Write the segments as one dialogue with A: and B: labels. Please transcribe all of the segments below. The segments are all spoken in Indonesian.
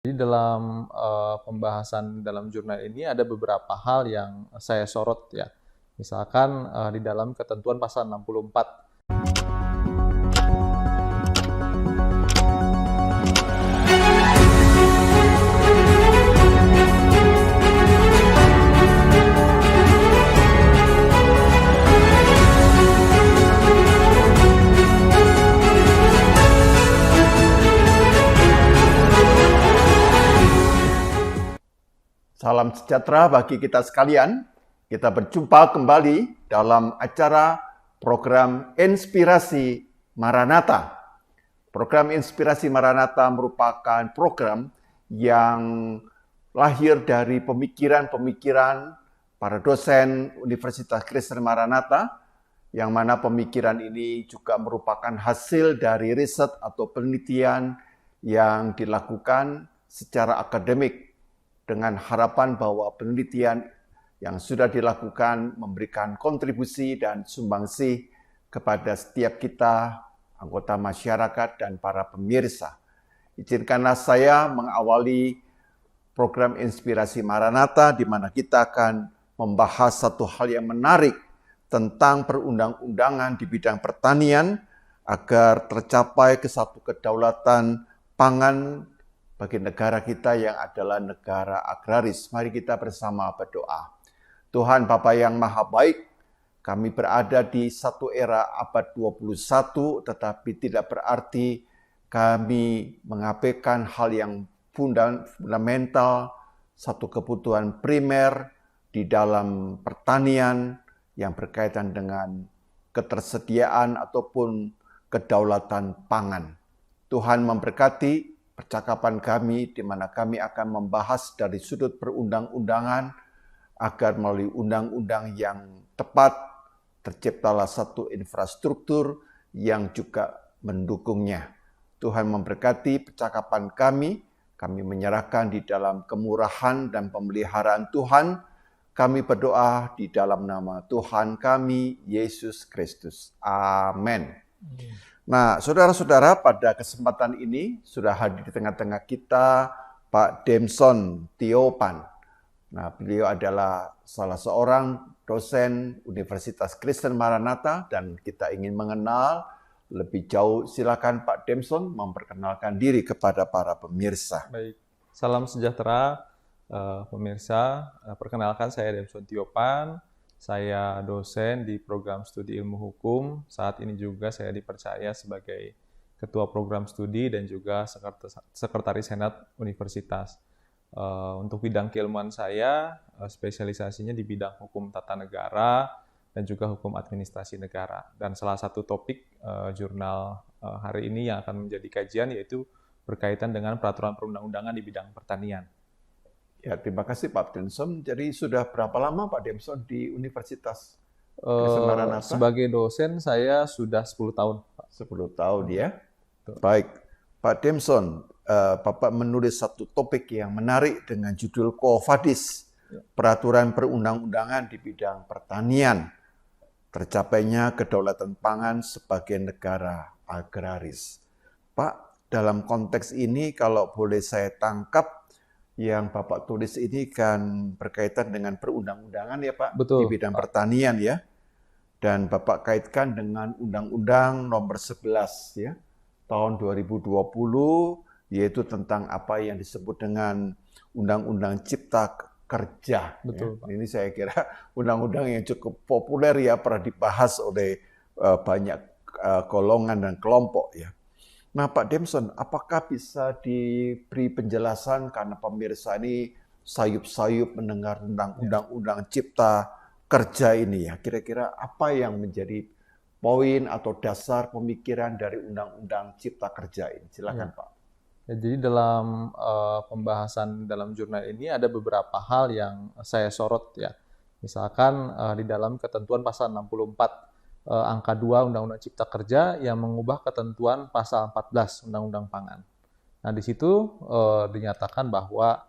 A: Jadi dalam, pembahasan dalam jurnal ini ada beberapa hal yang saya sorot ya. Misalkan, di dalam ketentuan pasal 64.
B: Salam sejahtera bagi kita sekalian. Kita berjumpa kembali dalam acara program Inspirasi Maranatha. Program Inspirasi Maranatha merupakan program yang lahir dari pemikiran-pemikiran para dosen Universitas Kristen Maranatha, yang mana pemikiran ini juga merupakan hasil dari riset atau penelitian yang dilakukan secara akademik, dengan harapan bahwa penelitian yang sudah dilakukan memberikan kontribusi dan sumbangsih kepada setiap kita, anggota masyarakat dan para pemirsa. Izinkanlah saya mengawali program Inspirasi Maranatha, di mana kita akan membahas satu hal yang menarik tentang perundang-undangan di bidang pertanian agar tercapai satu kedaulatan pangan bagi negara kita yang adalah negara agraris. Mari kita bersama berdoa. Tuhan Bapa yang Maha Baik, kami berada di satu era abad 21, tetapi tidak berarti kami mengabaikan hal yang fundamental, satu kebutuhan primer di dalam pertanian yang berkaitan dengan ketersediaan ataupun kedaulatan pangan. Tuhan memberkati percakapan kami, di mana kami akan membahas dari sudut perundang-undangan, agar melalui undang-undang yang tepat terciptalah satu infrastruktur yang juga mendukungnya. Tuhan memberkati percakapan kami menyerahkan di dalam kemurahan dan pemeliharaan Tuhan. Kami berdoa di dalam nama Tuhan kami, Yesus Kristus. Amin. Nah, saudara-saudara, pada kesempatan ini sudah hadir di tengah-tengah kita Pak Demson Tiopan. Nah, beliau adalah salah seorang dosen Universitas Kristen Maranatha dan kita ingin mengenal lebih jauh. Silakan Pak Demson memperkenalkan diri kepada para pemirsa.
A: Baik, salam sejahtera pemirsa. Perkenalkan, saya Demson Tiopan. Saya dosen di program studi ilmu hukum. Saat ini juga saya dipercaya sebagai ketua program studi dan juga sekretaris senat universitas. Untuk bidang keilmuan saya, spesialisasinya di bidang hukum tata negara dan juga hukum administrasi negara. Dan salah satu topik jurnal hari ini yang akan menjadi kajian yaitu berkaitan dengan peraturan perundang-undangan di bidang pertanian.
B: Ya, terima kasih Pak Demson. Jadi sudah berapa lama Pak Demson di Universitas Kristen Maranatha?
A: Sebagai dosen saya sudah 10 tahun. Pak.
B: 10 tahun ya. Baik, Pak Demson, Bapak menulis satu topik yang menarik dengan judul Quo Vadis, peraturan perundang-undangan di bidang pertanian, tercapainya kedaulatan pangan sebagai negara agraris. Pak, dalam konteks ini kalau boleh saya tangkap, yang Bapak tulis ini kan berkaitan dengan perundang-undangan ya Pak.
A: Betul,
B: di bidang
A: Pak.
B: pertanian ya. Dan Bapak kaitkan dengan Undang-Undang Nomor 11 ya, tahun 2020, yaitu tentang apa yang disebut dengan Undang-Undang Cipta Kerja.
A: Betul,
B: ya.
A: Pak.
B: Ini saya kira undang-undang yang cukup populer ya, pernah dibahas oleh banyak golongan dan kelompok ya. Nah Pak Demson, apakah bisa diberi penjelasan, karena pemirsa ini sayup-sayup mendengar tentang Undang-Undang Cipta Kerja ini ya, kira-kira apa yang menjadi poin atau dasar pemikiran dari Undang-Undang Cipta Kerja ini? Silakan Pak.
A: Ya, jadi dalam pembahasan dalam jurnal ini ada beberapa hal yang saya sorot ya. Misalkan di dalam ketentuan pasal 64 angka 2 Undang-Undang Cipta Kerja yang mengubah ketentuan pasal 14 Undang-Undang Pangan. Nah, di situ dinyatakan bahwa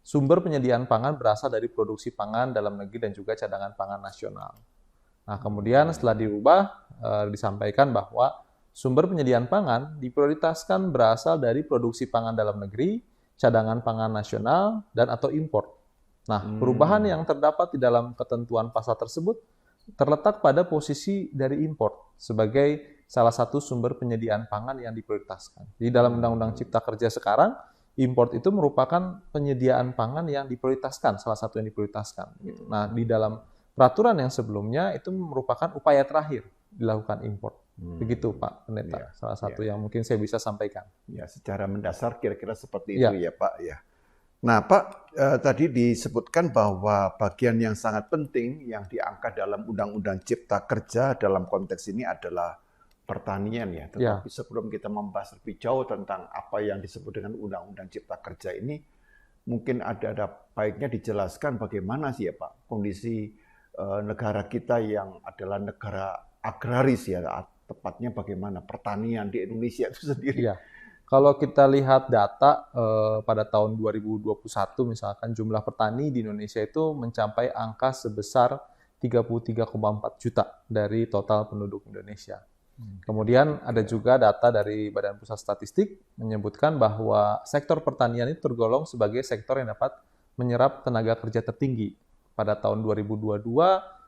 A: sumber penyediaan pangan berasal dari produksi pangan dalam negeri dan juga cadangan pangan nasional. Nah, kemudian setelah diubah disampaikan bahwa sumber penyediaan pangan diprioritaskan berasal dari produksi pangan dalam negeri, cadangan pangan nasional, dan atau impor. Nah, perubahan yang terdapat di dalam ketentuan pasal tersebut terletak pada posisi dari impor sebagai salah satu sumber penyediaan pangan yang diprioritaskan. Di dalam Undang-Undang Cipta Kerja sekarang, impor itu merupakan penyediaan pangan yang diprioritaskan, salah satu yang diprioritaskan. Nah, di dalam peraturan yang sebelumnya itu merupakan upaya terakhir dilakukan impor. Begitu Pak Pendeta, salah satu yang mungkin saya bisa sampaikan.
B: Ya, secara mendasar kira-kira seperti itu ya Pak ya. Nah Pak, tadi disebutkan bahwa bagian yang sangat penting yang diangkat dalam Undang-Undang Cipta Kerja dalam konteks ini adalah pertanian ya. Tetapi sebelum kita membahas lebih jauh tentang apa yang disebut dengan Undang-Undang Cipta Kerja ini, mungkin ada baiknya dijelaskan bagaimana sih ya Pak kondisi negara kita yang adalah negara agraris ya, tepatnya bagaimana pertanian di Indonesia itu sendiri.
A: Ya. Kalau kita lihat data pada tahun 2021 misalkan jumlah petani di Indonesia itu mencapai angka sebesar 33,4 juta dari total penduduk Indonesia. Kemudian ada juga data dari Badan Pusat Statistik menyebutkan bahwa sektor pertanian itu tergolong sebagai sektor yang dapat menyerap tenaga kerja tertinggi. Pada tahun 2022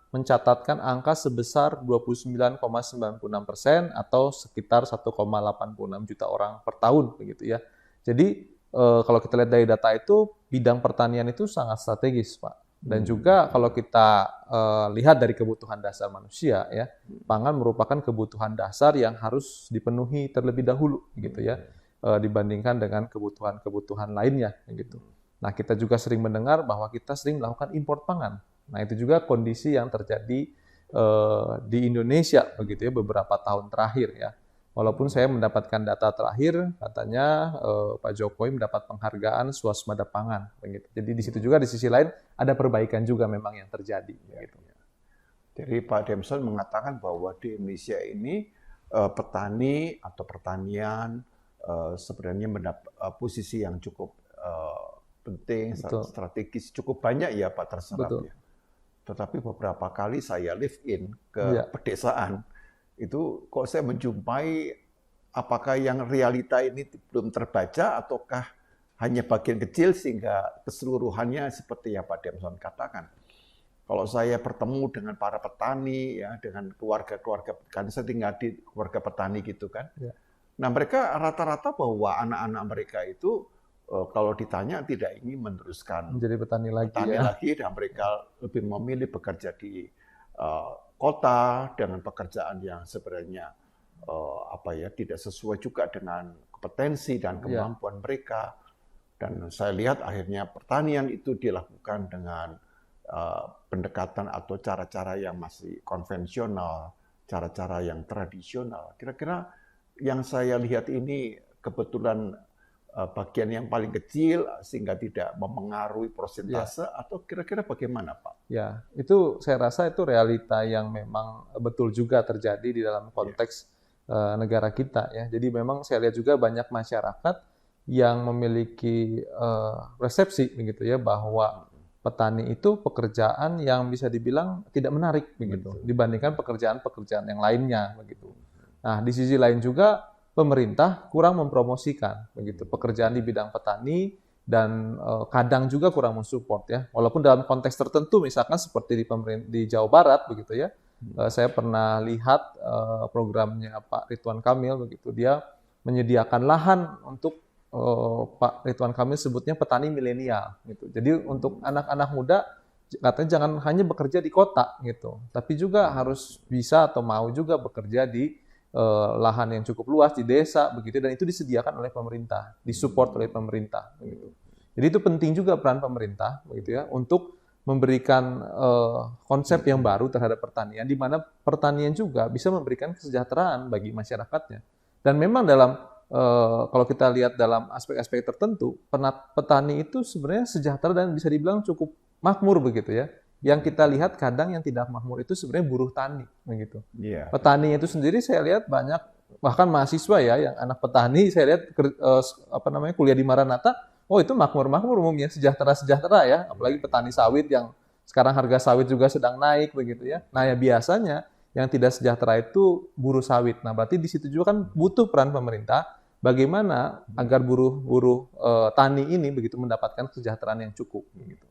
A: mencatatkan angka sebesar 29,96% atau sekitar 1,86 juta orang per tahun begitu ya. Jadi kalau kita lihat dari data itu bidang pertanian itu sangat strategis Pak. Dan juga kalau kita lihat dari kebutuhan dasar manusia ya, pangan merupakan kebutuhan dasar yang harus dipenuhi terlebih dahulu gitu ya, dibandingkan dengan kebutuhan-kebutuhan lainnya gitu. Nah, kita juga sering mendengar bahwa kita sering melakukan impor pangan. Nah, itu juga kondisi yang terjadi di Indonesia begitu ya beberapa tahun terakhir ya. Walaupun saya mendapatkan data terakhir katanya Pak Jokowi mendapat penghargaan swasembada pangan begitu. Jadi di situ juga di sisi lain ada perbaikan juga memang yang terjadi gitu.
B: Jadi Pak Demson mengatakan bahwa di Indonesia ini petani atau pertanian sebenarnya mendapat posisi yang cukup penting, strategis, cukup banyak ya Pak terserap ya. Tetapi beberapa kali saya live in ke pedesaan, itu kok saya menjumpai apakah yang realita ini belum terbaca ataukah hanya bagian kecil sehingga keseluruhannya seperti yang Pak Demson katakan. Kalau saya bertemu dengan para petani, ya, dengan keluarga-keluarga, kan saya tinggal di keluarga petani gitu kan. Nah mereka rata-rata bahwa anak-anak mereka itu kalau ditanya tidak ingin meneruskan
A: menjadi petani
B: lagi dan mereka lebih memilih bekerja di kota dengan pekerjaan yang sebenarnya tidak sesuai juga dengan kompetensi dan kemampuan mereka. Dan saya lihat akhirnya pertanian itu dilakukan dengan pendekatan atau cara-cara yang masih konvensional, cara-cara yang tradisional. Kira-kira yang saya lihat ini kebetulan bagian yang paling kecil sehingga tidak memengaruhi persentase atau kira-kira bagaimana Pak?
A: Ya, itu saya rasa itu realita yang memang betul juga terjadi di dalam konteks negara kita ya. Jadi memang saya lihat juga banyak masyarakat yang memiliki persepsi begitu ya bahwa petani itu pekerjaan yang bisa dibilang tidak menarik begitu dibandingkan pekerjaan-pekerjaan yang lainnya begitu. Nah, di sisi lain juga pemerintah kurang mempromosikan begitu pekerjaan di bidang petani dan kadang juga kurang mensupport ya. Walaupun dalam konteks tertentu misalkan seperti di Jawa Barat begitu ya. Saya pernah lihat programnya Pak Ridwan Kamil begitu. Dia menyediakan lahan untuk Pak Ridwan Kamil sebutnya petani milenial gitu. Jadi untuk anak-anak muda katanya jangan hanya bekerja di kota gitu, tapi juga harus bisa atau mau juga bekerja di lahan yang cukup luas di desa begitu, dan itu disediakan oleh pemerintah, disupport oleh pemerintah begitu. Jadi itu penting juga peran pemerintah begitu ya untuk memberikan konsep yang baru terhadap pertanian, di mana pertanian juga bisa memberikan kesejahteraan bagi masyarakatnya. Dan memang dalam kalau kita lihat dalam aspek-aspek tertentu, petani itu sebenarnya sejahtera dan bisa dibilang cukup makmur begitu ya. Yang kita lihat kadang yang tidak makmur itu sebenarnya buruh tani begitu. Petani itu sendiri saya lihat banyak, bahkan mahasiswa ya yang anak petani saya lihat kuliah di Maranatha, oh itu makmur-makmur umumnya, sejahtera-sejahtera ya, apalagi petani sawit yang sekarang harga sawit juga sedang naik begitu ya. Nah ya biasanya yang tidak sejahtera itu buruh sawit. Nah, berarti di situ juga kan butuh peran pemerintah bagaimana agar buruh-buruh tani ini begitu mendapatkan kesejahteraan yang cukup. Gitu.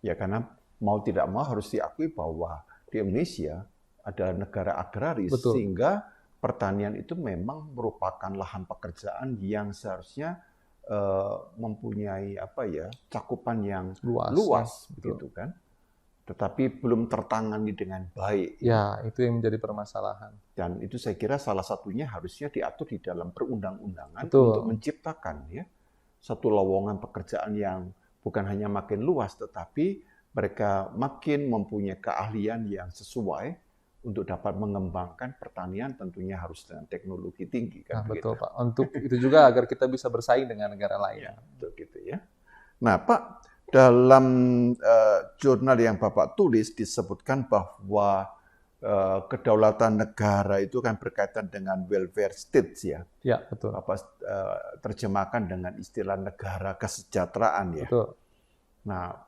B: Ya karena mau tidak mau harus diakui bahwa di Indonesia adalah negara agraris,
A: Betul.
B: sehingga pertanian itu memang merupakan lahan pekerjaan yang seharusnya mempunyai cakupan yang luas begitu kan. Tetapi belum tertangani dengan baik.
A: Ya, itu yang menjadi permasalahan.
B: Dan itu saya kira salah satunya harusnya diatur di dalam perundang-undangan untuk menciptakan satu lowongan pekerjaan yang bukan hanya makin luas, tetapi mereka makin mempunyai keahlian yang sesuai untuk dapat mengembangkan pertanian, tentunya harus dengan teknologi tinggi. Kan,
A: betul Pak. Untuk itu juga agar kita bisa bersaing dengan negara lain.
B: Ya, betul gitu ya. Nah Pak, dalam jurnal yang Bapak tulis disebutkan bahwa kedaulatan negara itu kan berkaitan dengan welfare state ya.
A: Ya, betul.
B: Terjemahkan dengan istilah negara kesejahteraan ya.
A: Betul.
B: Nah,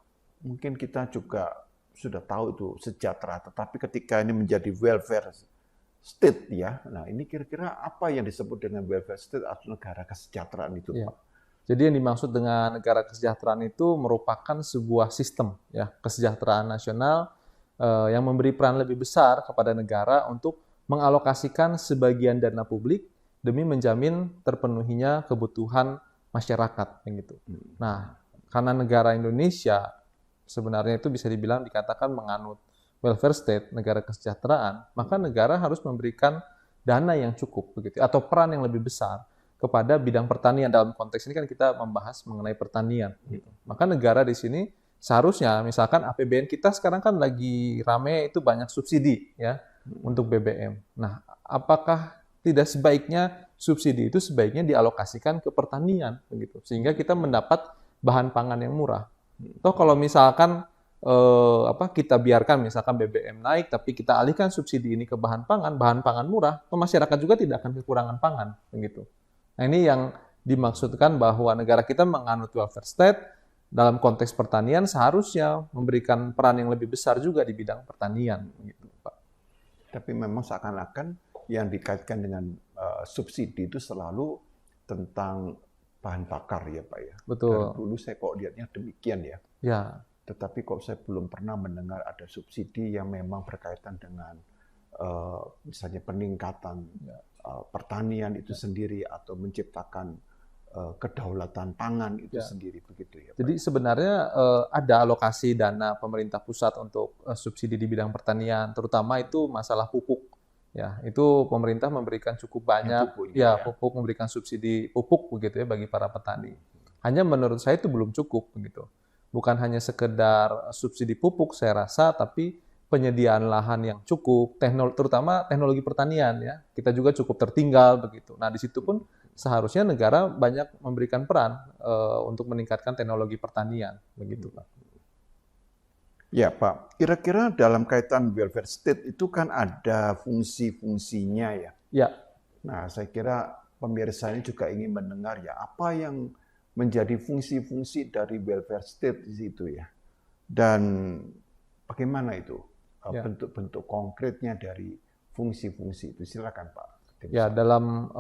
B: mungkin kita juga sudah tahu itu sejahtera, tetapi ketika ini menjadi welfare state ya. Nah, ini kira-kira apa yang disebut dengan welfare state atau negara kesejahteraan itu, Pak?
A: Jadi yang dimaksud dengan negara kesejahteraan itu merupakan sebuah sistem ya kesejahteraan nasional yang memberi peran lebih besar kepada negara untuk mengalokasikan sebagian dana publik demi menjamin terpenuhinya kebutuhan masyarakat gitu. Nah, karena negara Indonesia sebenarnya itu bisa dibilang dikatakan menganut welfare state, negara kesejahteraan, maka negara harus memberikan dana yang cukup begitu atau peran yang lebih besar kepada bidang pertanian. Dalam konteks ini kan kita membahas mengenai pertanian gitu. Maka negara di sini seharusnya misalkan APBN kita sekarang kan lagi rame itu banyak subsidi ya untuk BBM. Nah, apakah tidak sebaiknya subsidi itu sebaiknya dialokasikan ke pertanian begitu sehingga kita mendapat bahan pangan yang murah. Toh kalau misalkan kita biarkan misalkan BBM naik tapi kita alihkan subsidi ini ke bahan pangan murah, toh masyarakat juga tidak akan kekurangan pangan begitu. Nah, ini yang dimaksudkan bahwa negara kita menganut welfare state dalam konteks pertanian seharusnya memberikan peran yang lebih besar juga di bidang pertanian gitu, Pak.
B: Tapi memang seakan-akan yang dikaitkan dengan subsidi itu selalu tentang bahan bakar ya Pak ya.
A: Betul.
B: Dari dulu saya kok lihatnya demikian ya.
A: Ya.
B: Tetapi kok saya belum pernah mendengar ada subsidi yang memang berkaitan dengan misalnya peningkatan pertanian itu sendiri atau menciptakan kedaulatan pangan itu sendiri begitu ya Pak.
A: Jadi sebenarnya ada alokasi dana pemerintah pusat untuk subsidi di bidang pertanian, terutama itu masalah pupuk. Ya, itu pemerintah memberikan cukup banyak pupuk, memberikan subsidi pupuk begitu ya bagi para petani. Hanya menurut saya itu belum cukup begitu. Bukan hanya sekedar subsidi pupuk saya rasa, tapi penyediaan lahan yang cukup, terutama teknologi pertanian ya. Kita juga cukup tertinggal begitu. Nah, di situ pun seharusnya negara banyak memberikan peran untuk meningkatkan teknologi pertanian begitu, Pak.
B: Ya Pak, kira-kira dalam kaitan welfare state itu kan ada fungsi-fungsinya ya.
A: Ya.
B: Nah, saya kira pemirsa ini juga ingin mendengar ya apa yang menjadi fungsi-fungsi dari welfare state di situ ya. Dan bagaimana itu bentuk-bentuk konkretnya dari fungsi-fungsi itu. Silakan Pak.
A: Ya, dalam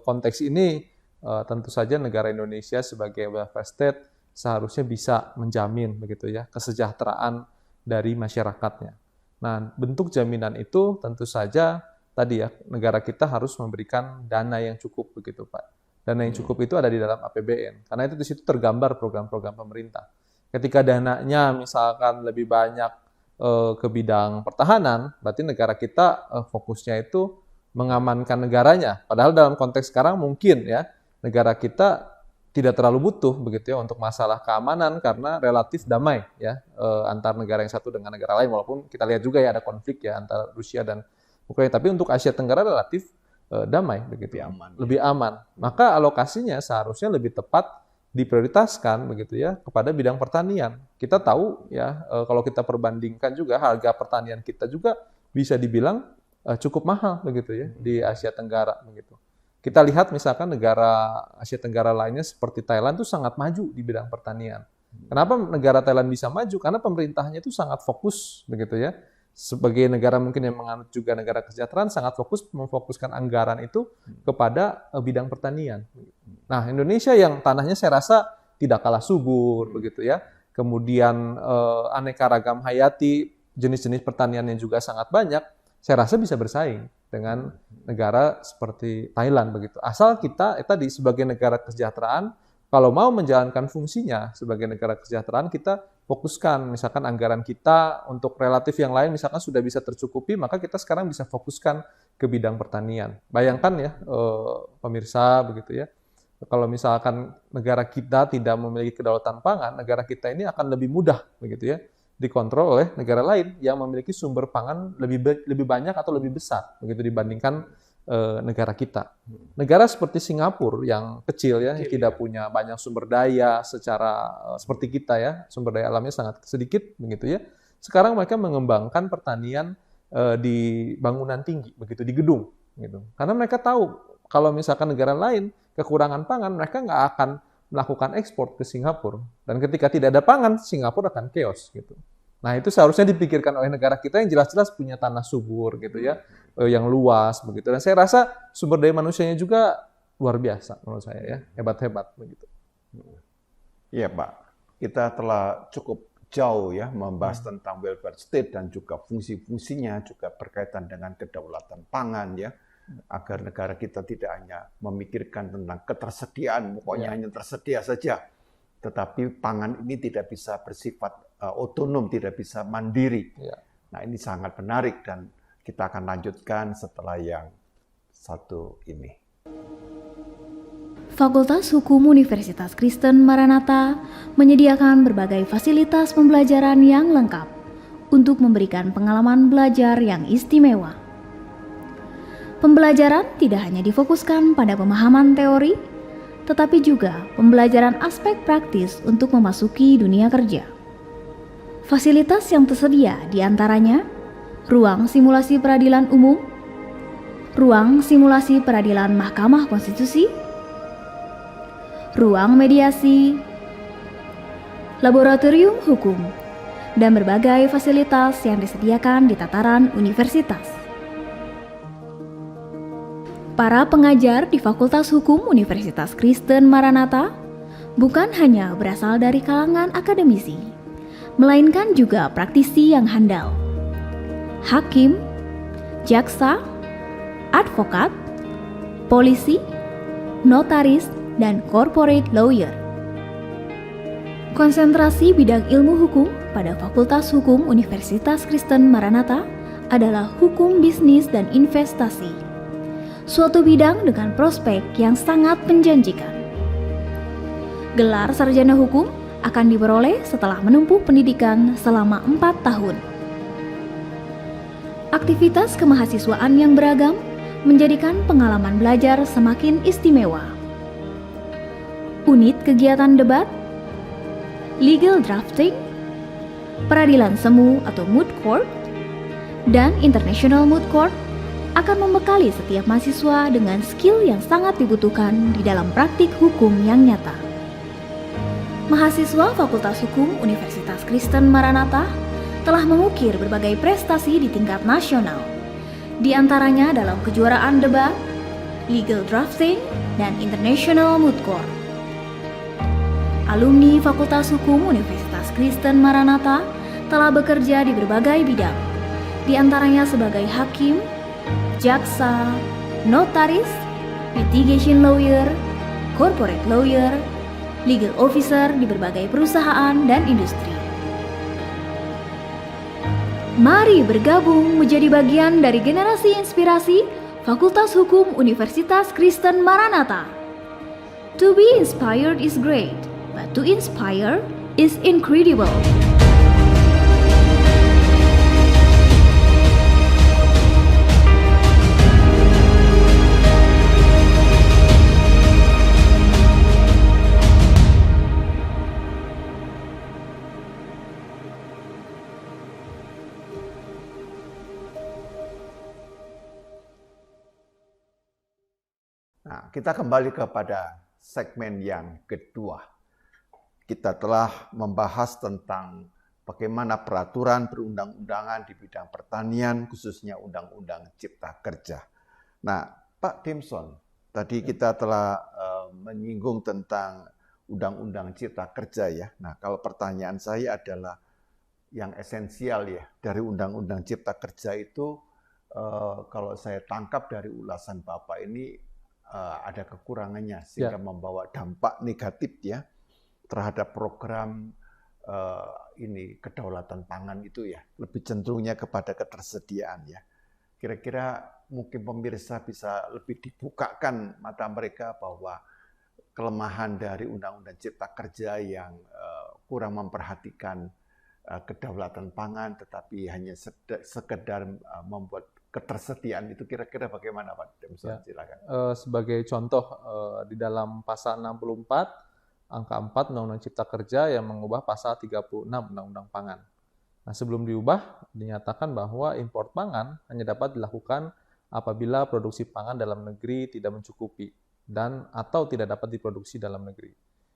A: konteks ini tentu saja negara Indonesia sebagai welfare state seharusnya bisa menjamin begitu ya kesejahteraan dari masyarakatnya. Nah, bentuk jaminan itu tentu saja tadi ya negara kita harus memberikan dana yang cukup begitu Pak. Dana yang cukup itu ada di dalam APBN karena itu di situ tergambar program-program pemerintah. Ketika dananya misalkan lebih banyak ke bidang pertahanan, berarti negara kita fokusnya itu mengamankan negaranya. Padahal dalam konteks sekarang mungkin ya negara kita tidak terlalu butuh begitu ya untuk masalah keamanan karena relatif damai ya antar negara yang satu dengan negara lain, walaupun kita lihat juga ya ada konflik ya antara Rusia dan Ukraina, tapi untuk Asia Tenggara relatif damai begitu, lebih aman. Maka alokasinya seharusnya lebih tepat diprioritaskan begitu ya kepada bidang pertanian. Kita tahu ya kalau kita perbandingkan juga harga pertanian kita juga bisa dibilang cukup mahal begitu ya di Asia Tenggara begitu. Kita lihat misalkan negara Asia Tenggara lainnya seperti Thailand itu sangat maju di bidang pertanian. Kenapa negara Thailand bisa maju? Karena pemerintahnya itu sangat fokus begitu ya. sebagai negara mungkin yang menganut juga negara kesejahteraan, sangat memfokuskan anggaran itu kepada bidang pertanian. Nah, Indonesia yang tanahnya saya rasa tidak kalah subur, begitu ya. Kemudian aneka ragam hayati, jenis-jenis pertanian yang juga sangat banyak, saya rasa bisa bersaing dengan negara seperti Thailand, begitu. Asal kita tadi sebagai negara kesejahteraan, kalau mau menjalankan fungsinya sebagai negara kesejahteraan, kita fokuskan, misalkan anggaran kita untuk relatif yang lain misalkan sudah bisa tercukupi, maka kita sekarang bisa fokuskan ke bidang pertanian. Bayangkan ya, pemirsa, begitu ya, kalau misalkan negara kita tidak memiliki kedaulatan pangan, negara kita ini akan lebih mudah, begitu ya, dikontrol oleh negara lain yang memiliki sumber pangan lebih banyak atau lebih besar, begitu dibandingkan negara kita. Negara seperti Singapura yang kecil ya, yang tidak punya banyak sumber daya secara seperti kita ya, sumber daya alamnya sangat sedikit begitu ya. Sekarang mereka mengembangkan pertanian di bangunan tinggi begitu, di gedung gitu. Karena mereka tahu kalau misalkan negara lain kekurangan pangan, mereka nggak akan melakukan ekspor ke Singapura. Dan ketika tidak ada pangan, Singapura akan chaos gitu. Nah, itu seharusnya dipikirkan oleh negara kita yang jelas-jelas punya tanah subur gitu ya, yang luas begitu. Dan saya rasa sumber daya manusianya juga luar biasa menurut saya ya, hebat-hebat begitu.
B: Iya, Pak. Kita telah cukup jauh ya membahas tentang welfare state dan juga fungsi-fungsinya, juga berkaitan dengan kedaulatan pangan ya, agar negara kita tidak hanya memikirkan tentang ketersediaan, pokoknya hanya tersedia saja, tetapi pangan ini tidak bisa bersifat otonom, tidak bisa mandiri.
A: Ya.
B: Nah, ini sangat menarik dan kita akan lanjutkan setelah yang satu ini.
C: Fakultas Hukum Universitas Kristen Maranatha menyediakan berbagai fasilitas pembelajaran yang lengkap untuk memberikan pengalaman belajar yang istimewa. Pembelajaran tidak hanya difokuskan pada pemahaman teori, tetapi juga pembelajaran aspek praktis untuk memasuki dunia kerja. Fasilitas yang tersedia diantaranya ruang simulasi peradilan umum, ruang simulasi peradilan Mahkamah Konstitusi, ruang mediasi, laboratorium hukum, dan berbagai fasilitas yang disediakan di tataran universitas. Para pengajar di Fakultas Hukum Universitas Kristen Maranatha bukan hanya berasal dari kalangan akademisi, melainkan juga praktisi yang handal. Hakim, jaksa, advokat, polisi, notaris, dan corporate lawyer. Konsentrasi bidang ilmu hukum pada Fakultas Hukum Universitas Kristen Maranatha adalah hukum bisnis dan investasi, suatu bidang dengan prospek yang sangat menjanjikan. Gelar sarjana hukum akan diperoleh setelah menempuh pendidikan selama 4 tahun. Aktivitas kemahasiswaan yang beragam menjadikan pengalaman belajar semakin istimewa. Unit kegiatan debat, legal drafting, peradilan semu atau moot court, dan international moot court akan membekali setiap mahasiswa dengan skill yang sangat dibutuhkan di dalam praktik hukum yang nyata. Mahasiswa Fakultas Hukum Universitas Kristen Maranatha telah mengukir berbagai prestasi di tingkat nasional, di antaranya dalam kejuaraan debat, legal drafting, dan international moot court. Alumni Fakultas Hukum Universitas Kristen Maranatha telah bekerja di berbagai bidang, di antaranya sebagai hakim, jaksa, notaris, litigation lawyer, corporate lawyer, legal officer di berbagai perusahaan dan industri. Mari bergabung menjadi bagian dari generasi inspirasi Fakultas Hukum Universitas Kristen Maranatha. To be inspired is great, but to inspire is incredible.
B: Nah, kita kembali kepada segmen yang kedua. Kita telah membahas tentang bagaimana peraturan perundang-undangan di bidang pertanian, khususnya Undang-Undang Cipta Kerja. Nah, Pak Dimson, tadi kita telah menyinggung tentang Undang-Undang Cipta Kerja ya. Nah, kalau pertanyaan saya adalah yang esensial ya dari Undang-Undang Cipta Kerja itu, kalau saya tangkap dari ulasan Bapak ini ada kekurangannya sehingga membawa dampak negatif ya terhadap program ini kedaulatan pangan itu ya, lebih cenderungnya kepada ketersediaan ya. Kira-kira mungkin pemirsa bisa lebih dibukakan mata mereka bahwa kelemahan dari Undang-Undang Cipta Kerja yang kurang memperhatikan kedaulatan pangan, tetapi hanya sekedar membuat ketersediaan itu, kira-kira bagaimana Pak Dimson? Silakan.
A: Sebagai contoh, di dalam pasal 64 angka 4 Undang-Undang Cipta Kerja yang mengubah pasal 36 Undang-Undang Pangan. Nah, sebelum diubah, dinyatakan bahwa impor pangan hanya dapat dilakukan apabila produksi pangan dalam negeri tidak mencukupi dan atau tidak dapat diproduksi dalam negeri.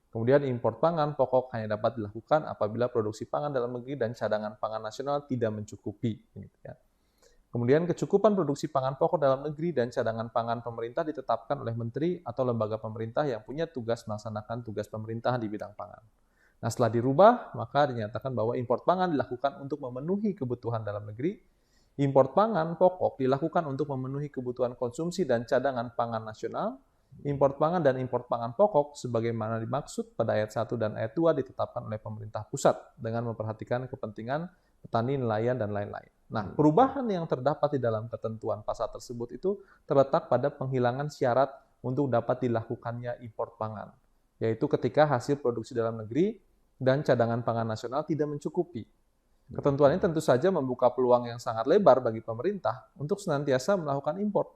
A: Kemudian impor pangan pokok hanya dapat dilakukan apabila produksi pangan dalam negeri dan cadangan pangan nasional tidak mencukupi. Kemudian kecukupan produksi pangan pokok dalam negeri dan cadangan pangan pemerintah ditetapkan oleh menteri atau lembaga pemerintah yang punya tugas melaksanakan tugas pemerintah di bidang pangan. Nah, setelah dirubah, maka dinyatakan bahwa impor pangan dilakukan untuk memenuhi kebutuhan dalam negeri, impor pangan pokok dilakukan untuk memenuhi kebutuhan konsumsi dan cadangan pangan nasional, impor pangan dan impor pangan pokok sebagaimana dimaksud pada ayat 1 dan ayat 2 ditetapkan oleh pemerintah pusat dengan memperhatikan kepentingan petani, nelayan, dan lain-lain. Nah, perubahan yang terdapat di dalam ketentuan pasal tersebut itu terletak pada penghilangan syarat untuk dapat dilakukannya impor pangan, yaitu ketika hasil produksi dalam negeri dan cadangan pangan nasional tidak mencukupi. Ketentuan ini tentu saja membuka peluang yang sangat lebar bagi pemerintah untuk senantiasa melakukan impor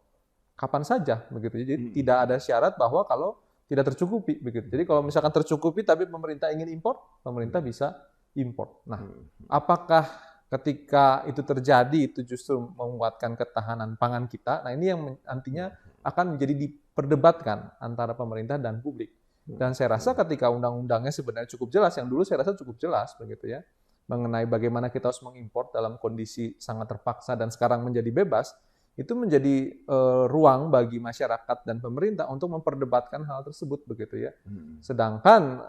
A: kapan saja, begitu. Jadi tidak ada syarat bahwa kalau tidak tercukupi, begitu. Jadi kalau misalkan tercukupi tapi pemerintah ingin impor, pemerintah bisa impor. Nah, apakah ketika itu terjadi itu justru menguatkan ketahanan pangan kita? Nah, ini yang nantinya akan menjadi diperdebatkan antara pemerintah dan publik. Dan saya rasa ketika undang-undangnya sebenarnya cukup jelas, yang dulu saya rasa cukup jelas, begitu ya, mengenai bagaimana kita harus mengimpor dalam kondisi sangat terpaksa dan sekarang menjadi bebas, itu menjadi ruang bagi masyarakat dan pemerintah untuk memperdebatkan hal tersebut, begitu ya. Sedangkan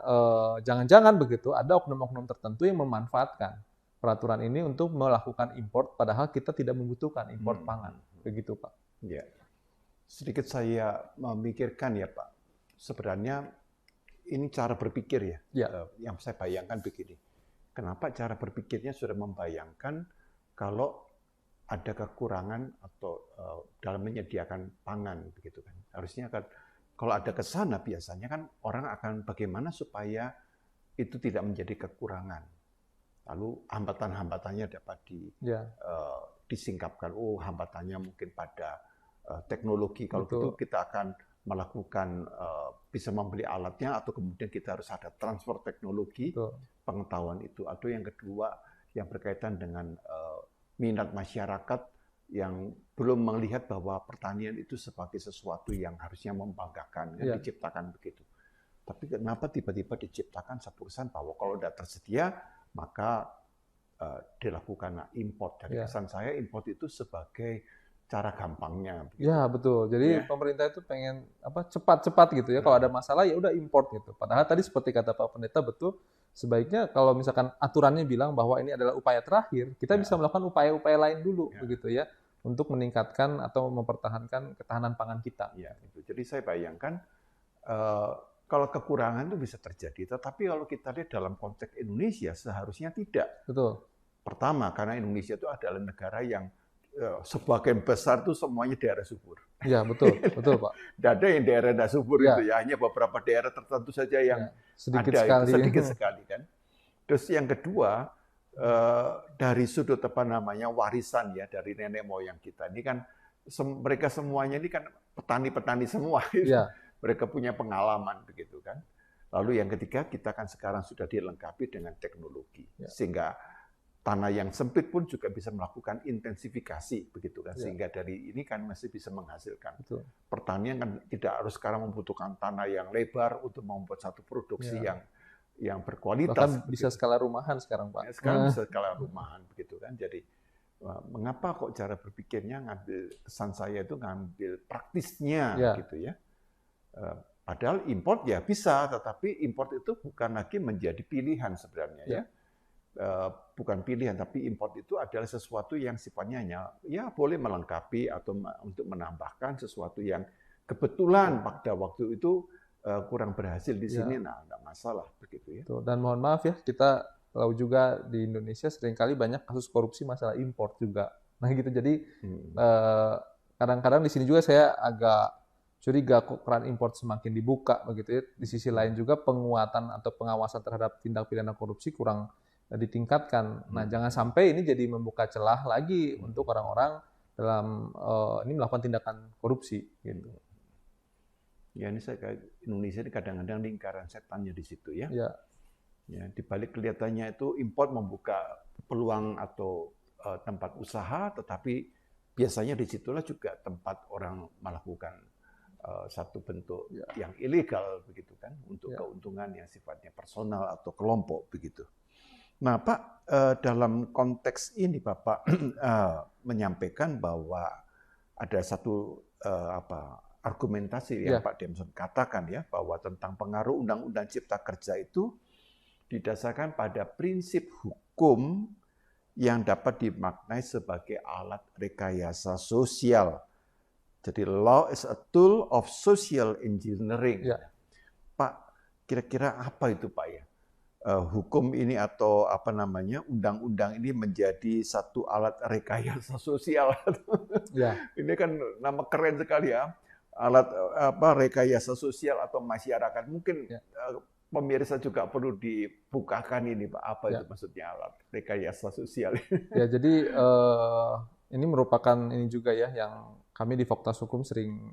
A: jangan-jangan begitu ada oknum-oknum tertentu yang memanfaatkan peraturan ini untuk melakukan impor, padahal kita tidak membutuhkan impor pangan, begitu Pak.
B: Ya, sedikit saya memikirkan ya Pak. Sebenarnya ini cara berpikir ya. Yang saya bayangkan begini. Kenapa cara berpikirnya sudah membayangkan kalau ada kekurangan atau dalam menyediakan pangan begitu kan. Harusnya kan kalau ada ke sana biasanya kan orang akan bagaimana supaya itu tidak menjadi kekurangan. Lalu hambatan-hambatannya dapat disingkapkan. Oh, hambatannya mungkin pada teknologi. Kalau gitu kita akan melakukan bisa membeli alatnya atau kemudian kita harus ada transfer teknologi pengetahuan itu. Atau yang kedua yang berkaitan dengan minat masyarakat yang belum melihat bahwa pertanian itu sebagai sesuatu yang harusnya membanggakan, yang diciptakan begitu. Tapi kenapa tiba-tiba diciptakan satu kesan bahwa kalau tidak tersedia, maka dilakukan import. Dari kesan saya import itu sebagai cara gampangnya. Begitu.
A: Ya betul. Jadi pemerintah itu pengen cepat-cepat gitu ya. Kalau ada masalah ya udah import gitu. Padahal tadi seperti kata Pak Pendeta betul. Sebaiknya kalau misalkan aturannya bilang bahwa ini adalah upaya terakhir, kita bisa melakukan upaya-upaya lain dulu, begitu ya, untuk meningkatkan atau mempertahankan ketahanan pangan kita.
B: Ya, itu. Jadi saya bayangkan kalau kekurangan itu bisa terjadi, tetapi kalau kita lihat dalam konteks Indonesia seharusnya tidak.
A: Betul.
B: Pertama, karena Indonesia itu adalah negara yang sebagian besar itu semuanya daerah subur.
A: Ya betul, betul Pak.
B: Tidak ada yang daerah tidak subur itu ya, hanya beberapa daerah tertentu saja yang sedikit sekali kan. Terus yang kedua dari sudut warisan ya dari nenek moyang kita ini kan mereka semuanya ini kan petani-petani semua, mereka punya pengalaman begitu kan. Lalu yang ketiga kita kan sekarang sudah dilengkapi dengan teknologi sehingga tanah yang sempit pun juga bisa melakukan intensifikasi begitu kan, sehingga dari ini kan masih bisa menghasilkan. Pertanian kan tidak harus sekarang membutuhkan tanah yang lebar untuk membuat satu produksi yang yang berkualitas.
A: Bahkan bisa skala rumahan sekarang, Pak.
B: Sekarang bisa skala rumahan begitu kan. Jadi mengapa kok cara berpikirnya ngambil, kesan saya itu ngambil praktisnya gitu ya. Padahal import ya bisa, tetapi import itu bukan lagi menjadi pilihan sebenarnya ya. Bukan pilihan, tapi import itu adalah sesuatu yang sifatnya ya boleh melengkapi atau untuk menambahkan sesuatu yang kebetulan pada waktu itu kurang berhasil di sini, nah nggak masalah begitu ya.
A: Dan mohon maaf ya, kita tahu juga di Indonesia seringkali banyak kasus korupsi masalah import juga. Nah gitu, jadi kadang-kadang di sini juga saya agak curiga kok keran import semakin dibuka begitu ya. Di sisi lain juga penguatan atau pengawasan terhadap tindak pidana korupsi kurang ditingkatkan. Nah, jangan sampai ini jadi membuka celah lagi untuk orang-orang dalam ini melakukan tindakan korupsi gitu.
B: Ya, ini saya Indonesia ini kadang-kadang lingkaran setannya di situ ya. Ya, di balik kelihatannya itu import membuka peluang atau tempat usaha, tetapi biasanya disitulah juga tempat orang melakukan satu bentuk yang ilegal begitu kan, untuk keuntungan yang sifatnya personal atau kelompok begitu. Nah, Pak, dalam konteks ini Bapak menyampaikan bahwa ada satu argumentasi yang Pak Demson katakan ya, bahwa tentang pengaruh Undang-Undang Cipta Kerja itu didasarkan pada prinsip hukum yang dapat dimaknai sebagai alat rekayasa sosial. Jadi law is a tool of social engineering. Pak, kira-kira apa itu Pak ya? Hukum ini atau undang-undang ini menjadi satu alat rekayasa sosial. Ini kan nama keren sekali ya, alat rekayasa sosial atau masyarakat. Mungkin pemirsa juga perlu dibukakan ini Pak, apa itu maksudnya alat rekayasa sosial?
A: Ya, jadi ini merupakan ini juga ya yang kami di Fakultas Hukum sering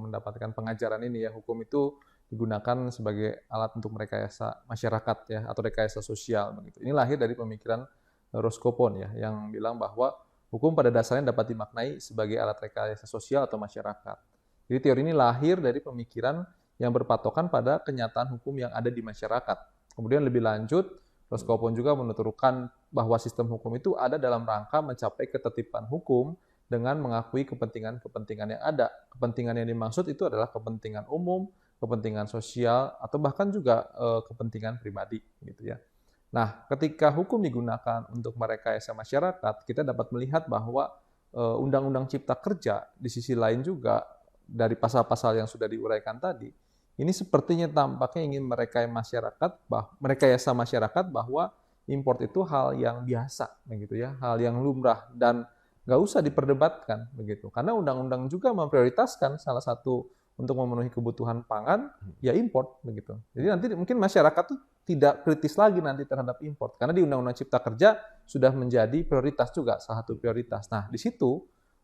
A: mendapatkan pengajaran ini ya, hukum itu digunakan sebagai alat untuk merekayasa masyarakat ya, atau rekayasa sosial begitu. Ini lahir dari pemikiran Roscoe ya, yang bilang bahwa hukum pada dasarnya dapat dimaknai sebagai alat rekayasa sosial atau masyarakat. Jadi teori ini lahir dari pemikiran yang berpatokan pada kenyataan hukum yang ada di masyarakat. Kemudian lebih lanjut, Roscoe juga menuturkan bahwa sistem hukum itu ada dalam rangka mencapai ketertiban hukum dengan mengakui kepentingan-kepentingan yang ada. Kepentingan yang dimaksud itu adalah kepentingan umum, kepentingan sosial, atau bahkan juga kepentingan pribadi gitu ya. Nah, ketika hukum digunakan untuk merekayasa masyarakat, kita dapat melihat bahwa Undang-Undang Cipta Kerja di sisi lain juga dari pasal-pasal yang sudah diuraikan tadi, ini sepertinya tampaknya ingin merekayasa masyarakat bahwa import itu hal yang biasa begitu ya, hal yang lumrah dan nggak usah diperdebatkan begitu. Karena undang-undang juga memprioritaskan salah satu untuk memenuhi kebutuhan pangan, ya import begitu. Jadi nanti mungkin masyarakat tuh tidak kritis lagi nanti terhadap import, karena di Undang-Undang Cipta Kerja sudah menjadi prioritas juga, salah satu prioritas. Nah, di situ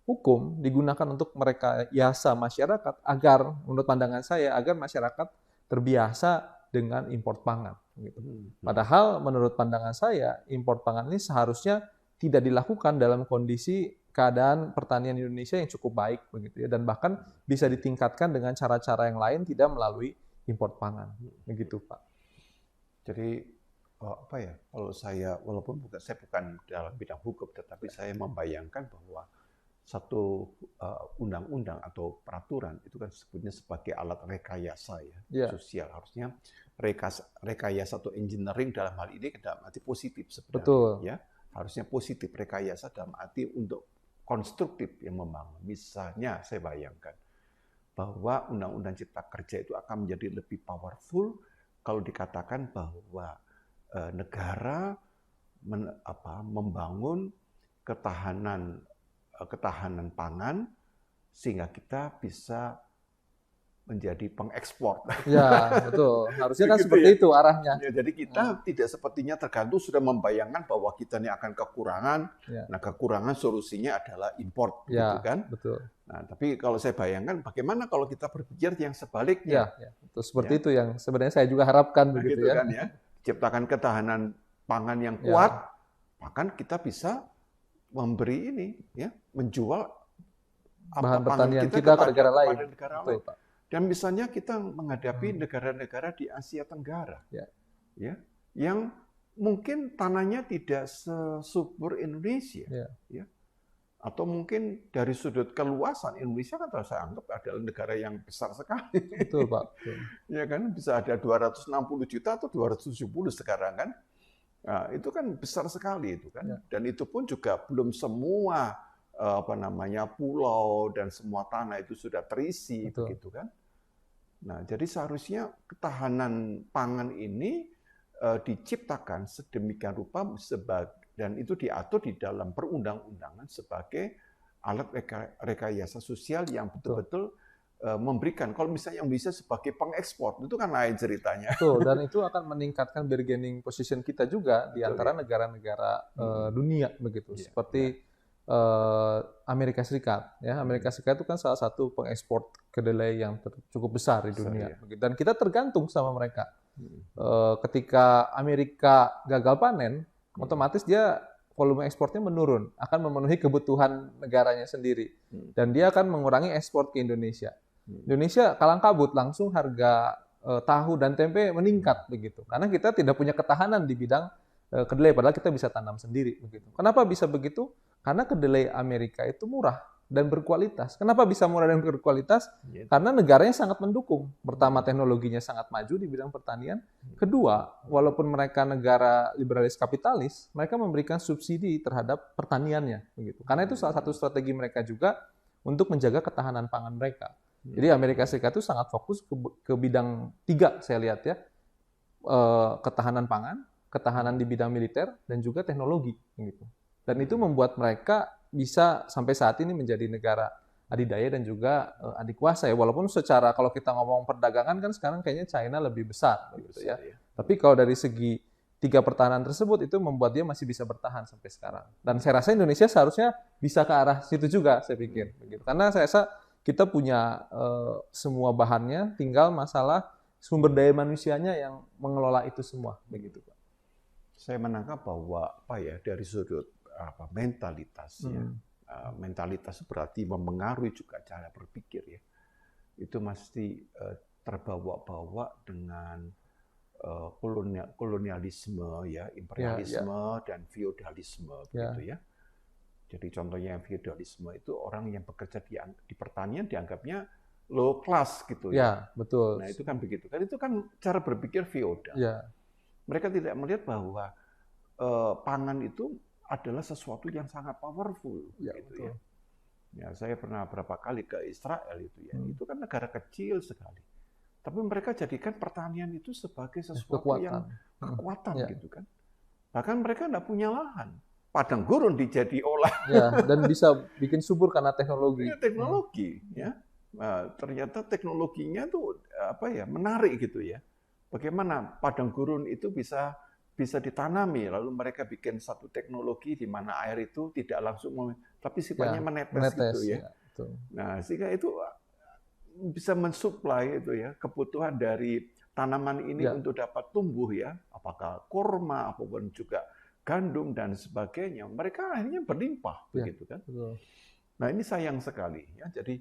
A: hukum digunakan untuk merekayasa masyarakat agar, menurut pandangan saya, agar masyarakat terbiasa dengan import pangan. Gitu. Padahal menurut pandangan saya, import pangan ini seharusnya tidak dilakukan dalam kondisi keadaan pertanian Indonesia yang cukup baik begitu ya, dan bahkan bisa ditingkatkan dengan cara-cara yang lain tidak melalui import pangan begitu Pak.
B: Jadi kalau saya walaupun saya bukan dalam bidang hukum, tetapi saya membayangkan bahwa satu undang-undang atau peraturan itu kan sebutnya sebagai alat rekayasa sosial. Harusnya rekayasa atau engineering dalam hal ini dalam arti positif sebenarnya.
A: Betul.
B: Ya. Harusnya positif, rekayasa dalam arti untuk konstruktif yang membangun. Misalnya saya bayangkan bahwa Undang-Undang Cipta Kerja itu akan menjadi lebih powerful kalau dikatakan bahwa negara membangun ketahanan pangan sehingga kita bisa menjadi pengekspor.
A: Ya, betul. Harusnya kan seperti itu arahnya.
B: Ya, jadi kita tidak sepertinya tergantung sudah membayangkan bahwa kita ini akan kekurangan. Nah, kekurangan solusinya adalah import, gitu kan?
A: Betul.
B: Nah, tapi kalau saya bayangkan bagaimana kalau kita berpikir yang sebaliknya?
A: Itu seperti itu yang sebenarnya saya juga harapkan begitu ya.
B: Kan, ya. Ciptakan ketahanan pangan yang kuat, bahkan kita bisa memberi ini ya, menjual
A: bahan pertanian kita ke negara lain.
B: Betul, Pak. Dan misalnya kita menghadapi negara-negara di Asia Tenggara. ya, yang mungkin tanahnya tidak sesubur Indonesia, ya. Atau mungkin dari sudut keluasan Indonesia kan saya anggap adalah negara yang besar sekali.
A: Betul, Pak. Betul.
B: Ya kan, bisa ada 260 juta atau 270 sekarang kan. Nah, itu kan besar sekali itu kan. Dan itu pun juga belum semua pulau dan semua tanah itu sudah terisi, begitu kan. Nah, jadi seharusnya ketahanan pangan ini diciptakan sedemikian rupa dan itu diatur di dalam perundang-undangan sebagai alat rekayasa sosial yang betul-betul memberikan. Kalau misalnya yang bisa sebagai pengekspor, itu kan lain ceritanya.
A: Betul, dan itu akan meningkatkan bargaining position kita juga di antara negara-negara dunia begitu. Seperti Amerika Serikat, ya. Amerika Serikat itu kan salah satu pengekspor kedelai yang cukup besar di dunia. Dan kita tergantung sama mereka. Ketika Amerika gagal panen, otomatis dia volume ekspornya menurun, akan memenuhi kebutuhan negaranya sendiri, dan dia akan mengurangi ekspor ke Indonesia. Indonesia kalang kabut, langsung harga tahu dan tempe meningkat begitu, karena kita tidak punya ketahanan di bidang kedelai, padahal kita bisa tanam sendiri begitu. Kenapa bisa begitu? Karena kedelai Amerika itu murah dan berkualitas. Kenapa bisa murah dan berkualitas? Karena negaranya sangat mendukung. Pertama, teknologinya sangat maju di bidang pertanian. Kedua, walaupun mereka negara liberalis kapitalis, mereka memberikan subsidi terhadap pertaniannya. Begitu. Karena itu salah satu strategi mereka juga untuk menjaga ketahanan pangan mereka. Jadi Amerika Serikat itu sangat fokus ke bidang 3, saya lihat ya. Ketahanan pangan, ketahanan di bidang militer, dan juga teknologi. Gitu. Dan itu membuat mereka bisa sampai saat ini menjadi negara adidaya dan juga adikuasa ya. Walaupun secara kalau kita ngomong perdagangan kan sekarang kayaknya China lebih besar gitu ya. Tapi kalau dari segi 3 pertahanan tersebut itu membuat dia masih bisa bertahan sampai sekarang. Dan saya rasa Indonesia seharusnya bisa ke arah situ juga, saya pikir begitu. Karena saya rasa kita punya semua bahannya, tinggal masalah sumber daya manusianya yang mengelola itu semua begitu, Pak.
B: Saya menangkap bahwa dari sudut mentalitas ya. Mentalitas berarti mempengaruhi juga cara berpikir ya. Itu mesti terbawa-bawa dengan kolonialisme ya, imperialisme dan feodalisme begitu ya. Jadi contohnya yang feodalisme itu orang yang bekerja di pertanian dianggapnya low class gitu ya.
A: Betul.
B: Nah, itu kan begitu. Kan itu kan cara berpikir feodal. Mereka tidak melihat bahwa pangan itu adalah sesuatu yang sangat powerful, gitu ya. Ya, saya pernah berapa kali ke Israel itu ya. Itu kan negara kecil sekali, tapi mereka jadikan pertanian itu sebagai sesuatu yang kekuatan, gitu kan. Bahkan mereka tidak punya lahan, padang gurun dijadi olah.
A: Dan bisa bikin subur karena teknologi.
B: Teknologi, ya. Nah, ternyata teknologinya tuh menarik gitu ya. Bagaimana padang gurun itu bisa ditanami, lalu mereka bikin satu teknologi di mana air itu tidak langsung tapi sifatnya menetes gitu ya. Nah, sehingga itu bisa mensuplai itu ya kebutuhan dari tanaman ini untuk dapat tumbuh ya, apakah kurma apapun juga gandum dan sebagainya. Mereka akhirnya berlimpah begitu kan. Nah, ini sayang sekali ya. Jadi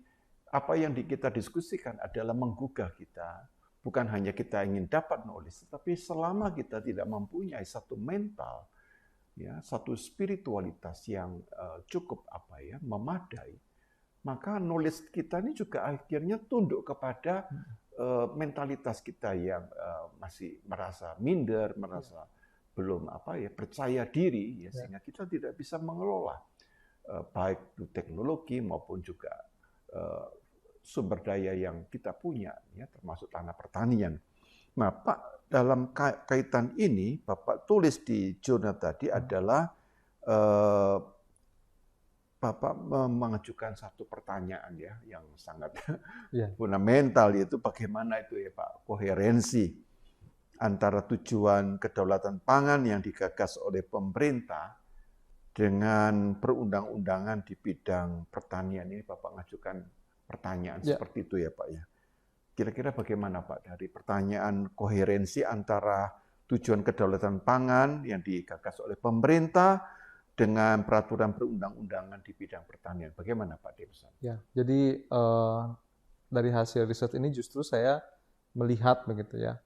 B: apa yang kita diskusikan adalah menggugah kita. Bukan hanya kita ingin dapat knowledge, tapi selama kita tidak mempunyai satu mental, ya, satu spiritualitas yang cukup memadai, maka knowledge kita ini juga akhirnya tunduk kepada mentalitas kita yang masih merasa minder, merasa belum percaya diri, ya, sehingga kita tidak bisa mengelola baik teknologi maupun juga sumber daya yang kita punya, ya, termasuk tanah pertanian. Nah, Pak, dalam kaitan ini, Bapak tulis di jurnal tadi adalah Bapak mengajukan satu pertanyaan ya, yang sangat fundamental, yaitu bagaimana itu ya Pak, koherensi antara tujuan kedaulatan pangan yang digagas oleh pemerintah dengan perundang-undangan di bidang pertanian. Ini Bapak mengajukan pertanyaan seperti itu ya Pak ya. Kira-kira bagaimana Pak dari pertanyaan koherensi antara tujuan kedaulatan pangan yang digagas oleh pemerintah dengan peraturan perundang-undangan di bidang pertanian. Bagaimana Pak Debson?
A: Ya, jadi dari hasil riset ini justru saya melihat begitu ya,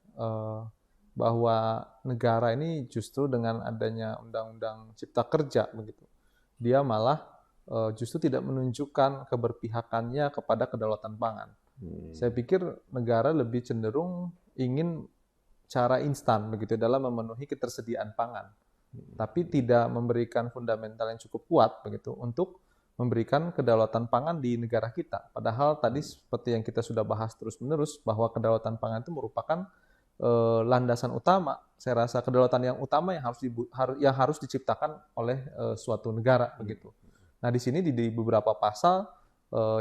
A: bahwa negara ini justru dengan adanya Undang-Undang Cipta Kerja begitu, dia malah justru tidak menunjukkan keberpihakannya kepada kedaulatan pangan. Saya pikir negara lebih cenderung ingin cara instan begitu dalam memenuhi ketersediaan pangan, tapi tidak memberikan fundamental yang cukup kuat begitu untuk memberikan kedaulatan pangan di negara kita. Padahal tadi seperti yang kita sudah bahas terus-menerus bahwa kedaulatan pangan itu merupakan landasan utama. Saya rasa kedaulatan yang utama yang harus diciptakan oleh suatu negara begitu. Nah, di sini di beberapa pasal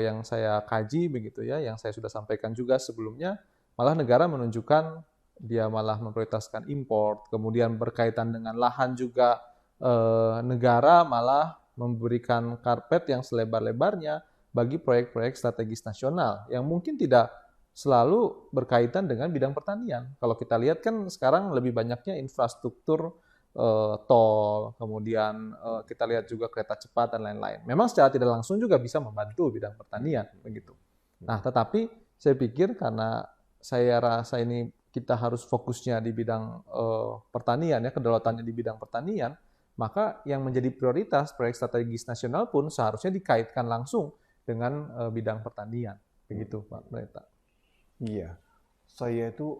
A: yang saya kaji begitu ya, yang saya sudah sampaikan juga sebelumnya, malah negara menunjukkan dia malah memprioritaskan impor, kemudian berkaitan dengan lahan juga negara malah memberikan karpet yang selebar-lebarnya bagi proyek-proyek strategis nasional yang mungkin tidak selalu berkaitan dengan bidang pertanian. Kalau kita lihat kan sekarang lebih banyaknya infrastruktur tol, kemudian kita lihat juga kereta cepat dan lain-lain. Memang secara tidak langsung juga bisa membantu bidang pertanian begitu. Nah, tetapi saya pikir karena saya rasa ini kita harus fokusnya di bidang pertanian ya, kedaulatannya di bidang pertanian, maka yang menjadi prioritas proyek strategis nasional pun seharusnya dikaitkan langsung dengan bidang pertanian. Begitu, Pak Pendeta.
B: Iya, saya itu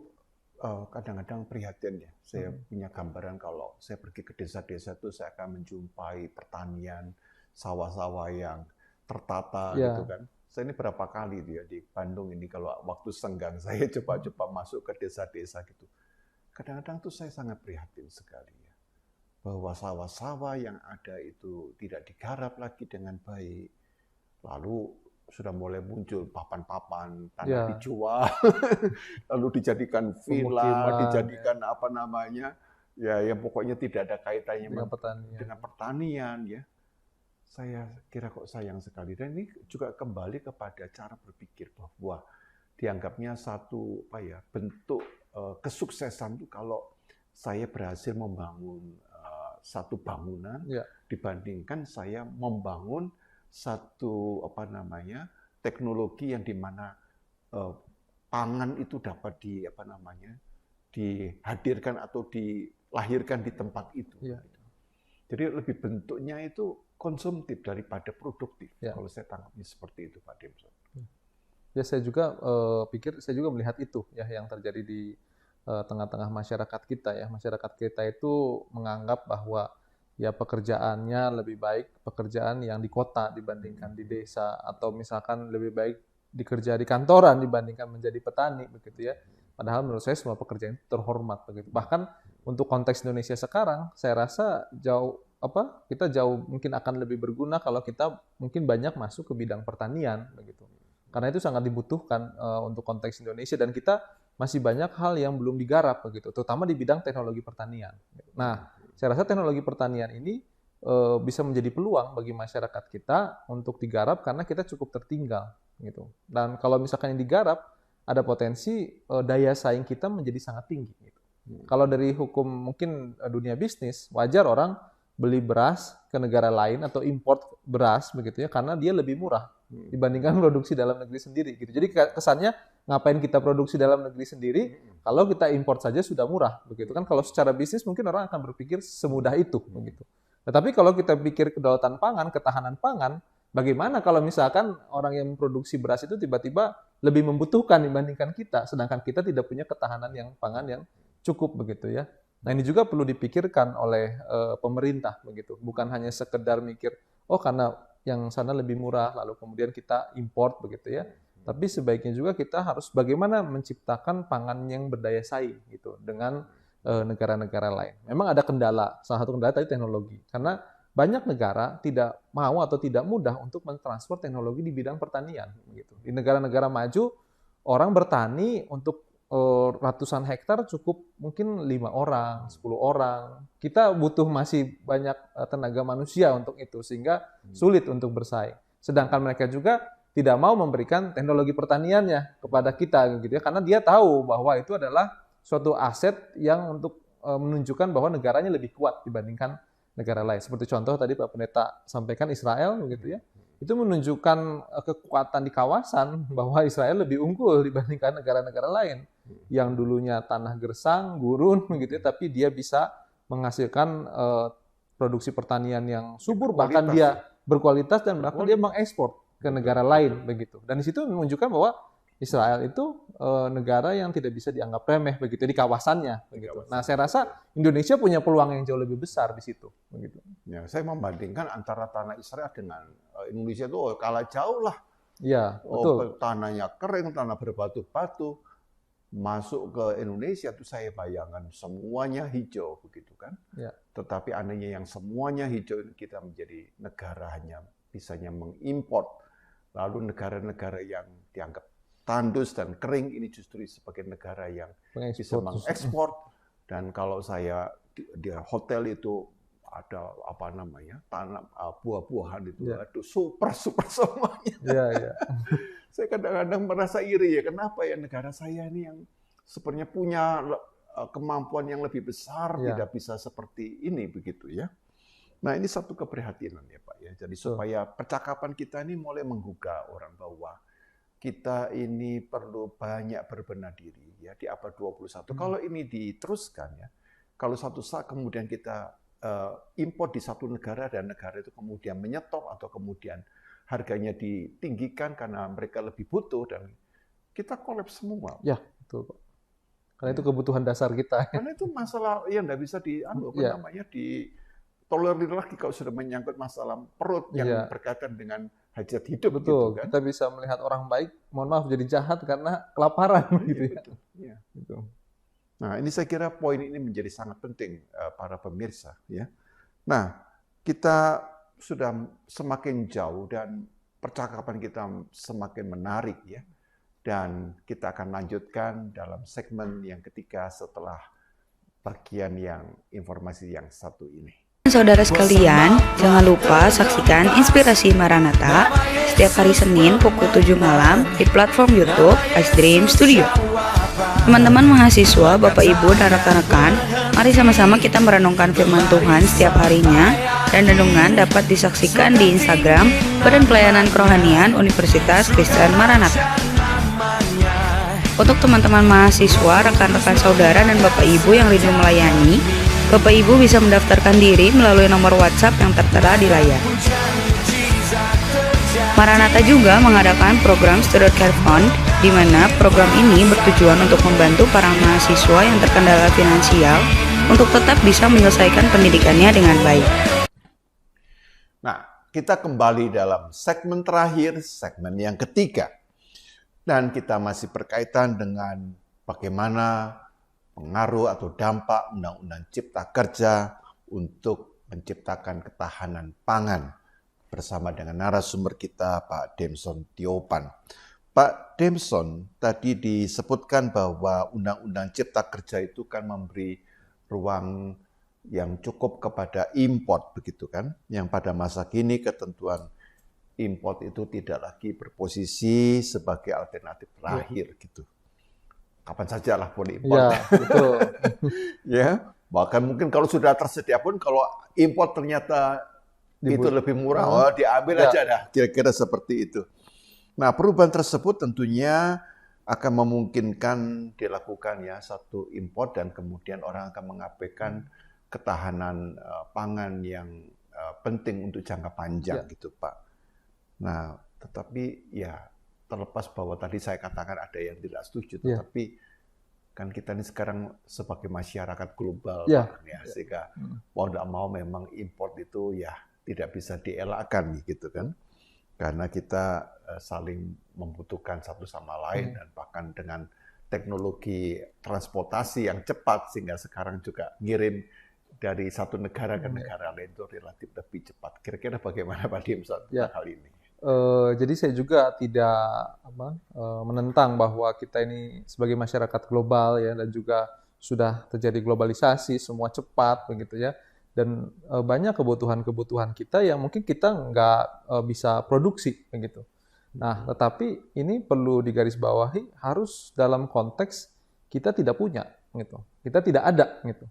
B: kadang-kadang prihatin ya. Saya punya gambaran kalau saya pergi ke desa-desa itu saya akan menjumpai pertanian, sawah-sawah yang tertata gitu kan. Saya ini berapa kali ya di Bandung ini kalau waktu senggang saya coba-coba masuk ke desa-desa gitu. Kadang-kadang tuh saya sangat prihatin sekali ya. Bahwa sawah-sawah yang ada itu tidak digarap lagi dengan baik. Lalu sudah mulai muncul papan-papan tanah dijual, lalu dijadikan villa, dijadikan apa namanya, ya yang pokoknya tidak ada kaitannya dengan pertanian ya. Saya kira kok sayang sekali. Dan ini juga kembali kepada cara berpikir bahwa dianggapnya satu bentuk kesuksesan itu kalau saya berhasil membangun satu bangunan dibandingkan saya membangun satu teknologi yang dimana pangan itu dapat dihadirkan atau dilahirkan di tempat itu. Jadi lebih bentuknya itu konsumtif daripada produktif. Kalau saya tangkapnya seperti itu, Pak Demson.
A: Ya, saya juga saya juga melihat itu ya yang terjadi di tengah-tengah masyarakat kita ya. Masyarakat kita itu menganggap bahwa ya pekerjaannya lebih baik pekerjaan yang di kota dibandingkan di desa, atau misalkan lebih baik dikerja di kantoran dibandingkan menjadi petani begitu ya. Padahal menurut saya semua pekerjaan itu terhormat begitu. Bahkan untuk konteks Indonesia sekarang, saya rasa kita jauh mungkin akan lebih berguna kalau kita mungkin banyak masuk ke bidang pertanian begitu. Karena itu sangat dibutuhkan untuk konteks Indonesia, dan kita masih banyak hal yang belum digarap begitu, terutama di bidang teknologi pertanian. Nah, saya rasa teknologi pertanian ini bisa menjadi peluang bagi masyarakat kita untuk digarap karena kita cukup tertinggal gitu. Dan kalau misalkan yang digarap, ada potensi daya saing kita menjadi sangat tinggi gitu. Kalau dari hukum mungkin dunia bisnis, wajar orang beli beras ke negara lain atau import beras begitu ya, karena dia lebih murah dibandingkan produksi dalam negeri sendiri gitu. Jadi kesannya ngapain kita produksi dalam negeri sendiri kalau kita import saja sudah murah begitu kan. Kalau secara bisnis mungkin orang akan berpikir semudah itu begitu. Tetapi kalau kita pikir kedaulatan pangan, ketahanan pangan, bagaimana kalau misalkan orang yang memproduksi beras itu tiba-tiba lebih membutuhkan dibandingkan kita, sedangkan kita tidak punya ketahanan yang pangan yang cukup begitu ya. Nah, ini juga perlu dipikirkan oleh pemerintah begitu. Bukan hanya sekedar mikir, oh karena yang sana lebih murah lalu kemudian kita import begitu ya. Tapi sebaiknya juga kita harus bagaimana menciptakan pangan yang berdaya saing gitu dengan negara-negara lain. Memang ada kendala, salah satu kendala tadi teknologi. Karena banyak negara tidak mau atau tidak mudah untuk mentransfer teknologi di bidang pertanian gitu. Di negara-negara maju, orang bertani untuk ratusan hektar cukup mungkin 5 orang, 10 orang. Kita butuh masih banyak tenaga manusia untuk itu, sehingga sulit untuk bersaing. Sedangkan mereka juga tidak mau memberikan teknologi pertaniannya kepada kita gitu ya, karena dia tahu bahwa itu adalah suatu aset yang untuk menunjukkan bahwa negaranya lebih kuat dibandingkan negara lain. Seperti contoh tadi Pak Pendeta sampaikan Israel begitu ya. Itu menunjukkan kekuatan di kawasan bahwa Israel lebih unggul dibandingkan negara-negara lain. yang dulunya tanah gersang, gurun begitu ya, tapi dia bisa menghasilkan produksi pertanian yang subur, bahkan dia berkualitas dan bahkan dia mengekspor ke negara lain begitu. Dan di situ menunjukkan bahwa Israel itu negara yang tidak bisa dianggap remeh begitu di kawasannya begitu. Nah, saya rasa Indonesia punya peluang yang jauh lebih besar di situ begitu.
B: Ya, saya membandingkan antara tanah Israel dengan Indonesia itu kalah jauh lah.
A: Iya, betul.
B: Tanahnya kering, tanah berbatu-batu. Masuk ke Indonesia itu saya bayangkan semuanya hijau begitu kan.
A: Ya.
B: Tetapi anehnya yang semuanya hijau ini kita menjadi negara hanya bisanya mengimpor. Lalu negara-negara yang dianggap tandus dan kering ini justru sebagai negara yang bisa mengekspor. Dan kalau saya di hotel itu ada apa namanya tanam buah-buahan itu, aduh super semuanya.
A: Iya.
B: Saya kadang-kadang merasa iri ya, kenapa ya negara saya ini yang sebenarnya punya kemampuan yang lebih besar tidak bisa seperti ini begitu ya. Nah, ini satu keprihatinan ya Pak ya. Jadi supaya percakapan kita ini mulai menggugah orang bahwa kita ini perlu banyak berbenah diri ya di abad 21. Kalau ini diteruskan ya, kalau satu saat kemudian kita impor di satu negara dan negara itu kemudian menyetop atau kemudian harganya ditinggikan karena mereka lebih butuh dan kita kolaps semua.
A: Ya, betul Pak. Karena itu kebutuhan dasar kita.
B: Karena itu masalah yang tidak bisa ditolerir lagi kalau sudah menyangkut masalah perut yang berkaitan dengan hajat hidup.
A: Betul,
B: gitu kan?
A: Kita bisa melihat orang baik, mohon maaf jadi jahat karena kelaparan gitu ya.
B: Ya.
A: Gitu.
B: Nah, ini saya kira poin ini menjadi sangat penting para pemirsa ya. Nah, kita sudah semakin jauh dan percakapan kita semakin menarik ya. Dan kita akan lanjutkan dalam segmen yang ketiga setelah bagian yang informasi yang satu ini.
D: Saudara sekalian, jangan lupa saksikan Inspirasi Maranatha setiap hari Senin pukul 7 malam di platform YouTube Ice Dream Studio. Teman-teman mahasiswa, Bapak Ibu dan rekan-rekan, mari sama-sama kita merenungkan firman Tuhan setiap harinya dan renungan dapat disaksikan di Instagram Badan Pelayanan Kerohanian Universitas Kristen Maranatha. Untuk teman-teman mahasiswa, rekan-rekan saudara dan Bapak Ibu yang rindu melayani, Bapak Ibu bisa mendaftarkan diri melalui nomor WhatsApp yang tertera di layar. Maranatha juga mengadakan program Student Care Fund, di mana program ini bertujuan untuk membantu para mahasiswa yang terkendala finansial untuk tetap bisa menyelesaikan pendidikannya dengan baik.
B: Nah, kita kembali dalam segmen terakhir, segmen yang ketiga. Dan kita masih berkaitan dengan bagaimana pengaruh atau dampak Undang-Undang Cipta Kerja untuk menciptakan ketahanan pangan bersama dengan narasumber kita Pak Demson Tiopan. Pak Demson, tadi disebutkan bahwa Undang-Undang Cipta Kerja itu kan memberi ruang yang cukup kepada import begitu kan, yang pada masa kini ketentuan import itu tidak lagi berposisi sebagai alternatif terakhir gitu. Kapan saja lah boleh import.
A: Ya, betul.
B: Ya, bahkan mungkin kalau sudah tersedia pun kalau import ternyata itu lebih murah, diambil aja dah. Kira-kira seperti itu. Nah, perubahan tersebut tentunya akan memungkinkan dilakukan ya satu import dan kemudian orang akan mengabaikan ketahanan pangan yang penting untuk jangka panjang gitu Pak. Nah, tetapi ya terlepas bahwa tadi saya katakan ada yang tidak setuju, tetapi kan kita ini sekarang sebagai masyarakat global, sehingga mau tidak mau memang import itu ya tidak bisa dielakkan gitu kan, karena kita saling membutuhkan satu sama lain dan bahkan dengan teknologi transportasi yang cepat sehingga sekarang juga ngirim dari satu negara ke negara lain itu relatif lebih cepat. Kira-kira bagaimana Pak Dimson hal ini?
A: Jadi saya juga tidak menentang bahwa kita ini sebagai masyarakat global ya dan juga sudah terjadi globalisasi, semua cepat begitu ya, dan banyak kebutuhan kita yang mungkin kita nggak bisa produksi begitu. Nah, tetapi ini perlu digarisbawahi harus dalam konteks kita tidak punya gitu, kita tidak ada gitu.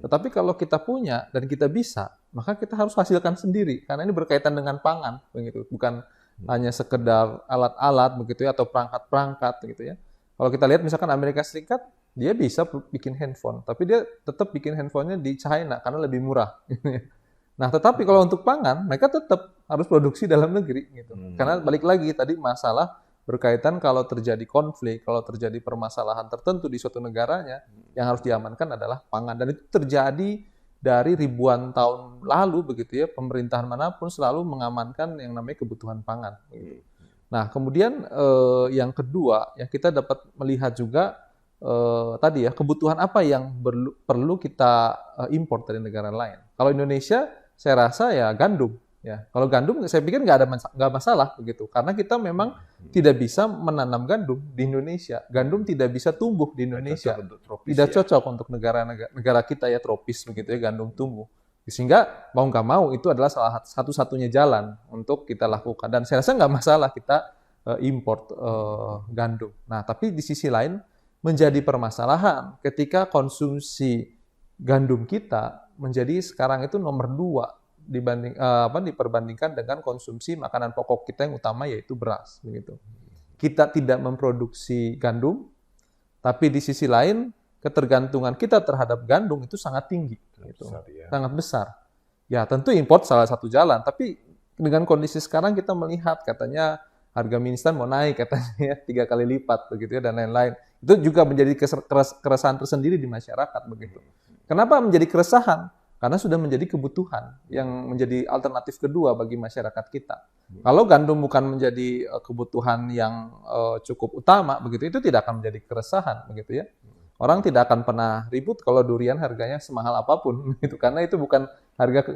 A: Tetapi kalau kita punya dan kita bisa, maka kita harus hasilkan sendiri karena ini berkaitan dengan pangan begitu, bukan hanya sekedar alat-alat begitu ya atau perangkat-perangkat gitu ya. Kalau kita lihat misalkan Amerika Serikat, dia bisa bikin handphone, tapi dia tetap bikin handphonenya di China karena lebih murah. Nah, tetapi kalau untuk pangan, mereka tetap harus produksi dalam negeri gitu. Karena balik lagi tadi masalah berkaitan kalau terjadi konflik, kalau terjadi permasalahan tertentu di suatu negaranya, yang harus diamankan adalah pangan. Dan itu terjadi dari ribuan tahun lalu begitu ya, pemerintahan manapun selalu mengamankan yang namanya kebutuhan pangan. Gitu. Nah, kemudian yang kedua, yang kita dapat melihat juga tadi ya, kebutuhan apa yang perlu kita import dari negara lain. Kalau Indonesia, saya rasa ya gandum. Ya, kalau gandum saya pikir nggak masalah begitu, karena kita memang tidak bisa menanam gandum di Indonesia. Gandum tidak bisa tumbuh di Indonesia, tidak cocok untuk negara kita ya tropis begitu ya gandum tumbuh. Sehingga mau nggak mau itu adalah salah satu-satunya jalan untuk kita lakukan. Dan saya rasa nggak masalah kita import gandum. Nah, tapi di sisi lain menjadi permasalahan ketika konsumsi gandum kita menjadi sekarang itu nomor 2 diperbandingkan dengan konsumsi makanan pokok kita yang utama yaitu beras begitu. Kita tidak memproduksi gandum, tapi di sisi lain ketergantungan kita terhadap gandum itu sangat tinggi gitu. Sangat besar. Ya, tentu import salah satu jalan, tapi dengan kondisi sekarang kita melihat katanya harga mie instan mau naik katanya 3 kali lipat begitu ya dan lain-lain. Itu juga menjadi keresahan tersendiri di masyarakat begitu. Kenapa menjadi keresahan? Karena sudah menjadi kebutuhan yang menjadi alternatif kedua bagi masyarakat kita. Kalau gandum bukan menjadi kebutuhan yang cukup utama begitu, itu tidak akan menjadi keresahan begitu ya. Orang tidak akan pernah ribut kalau durian harganya semahal apapun gitu, karena itu bukan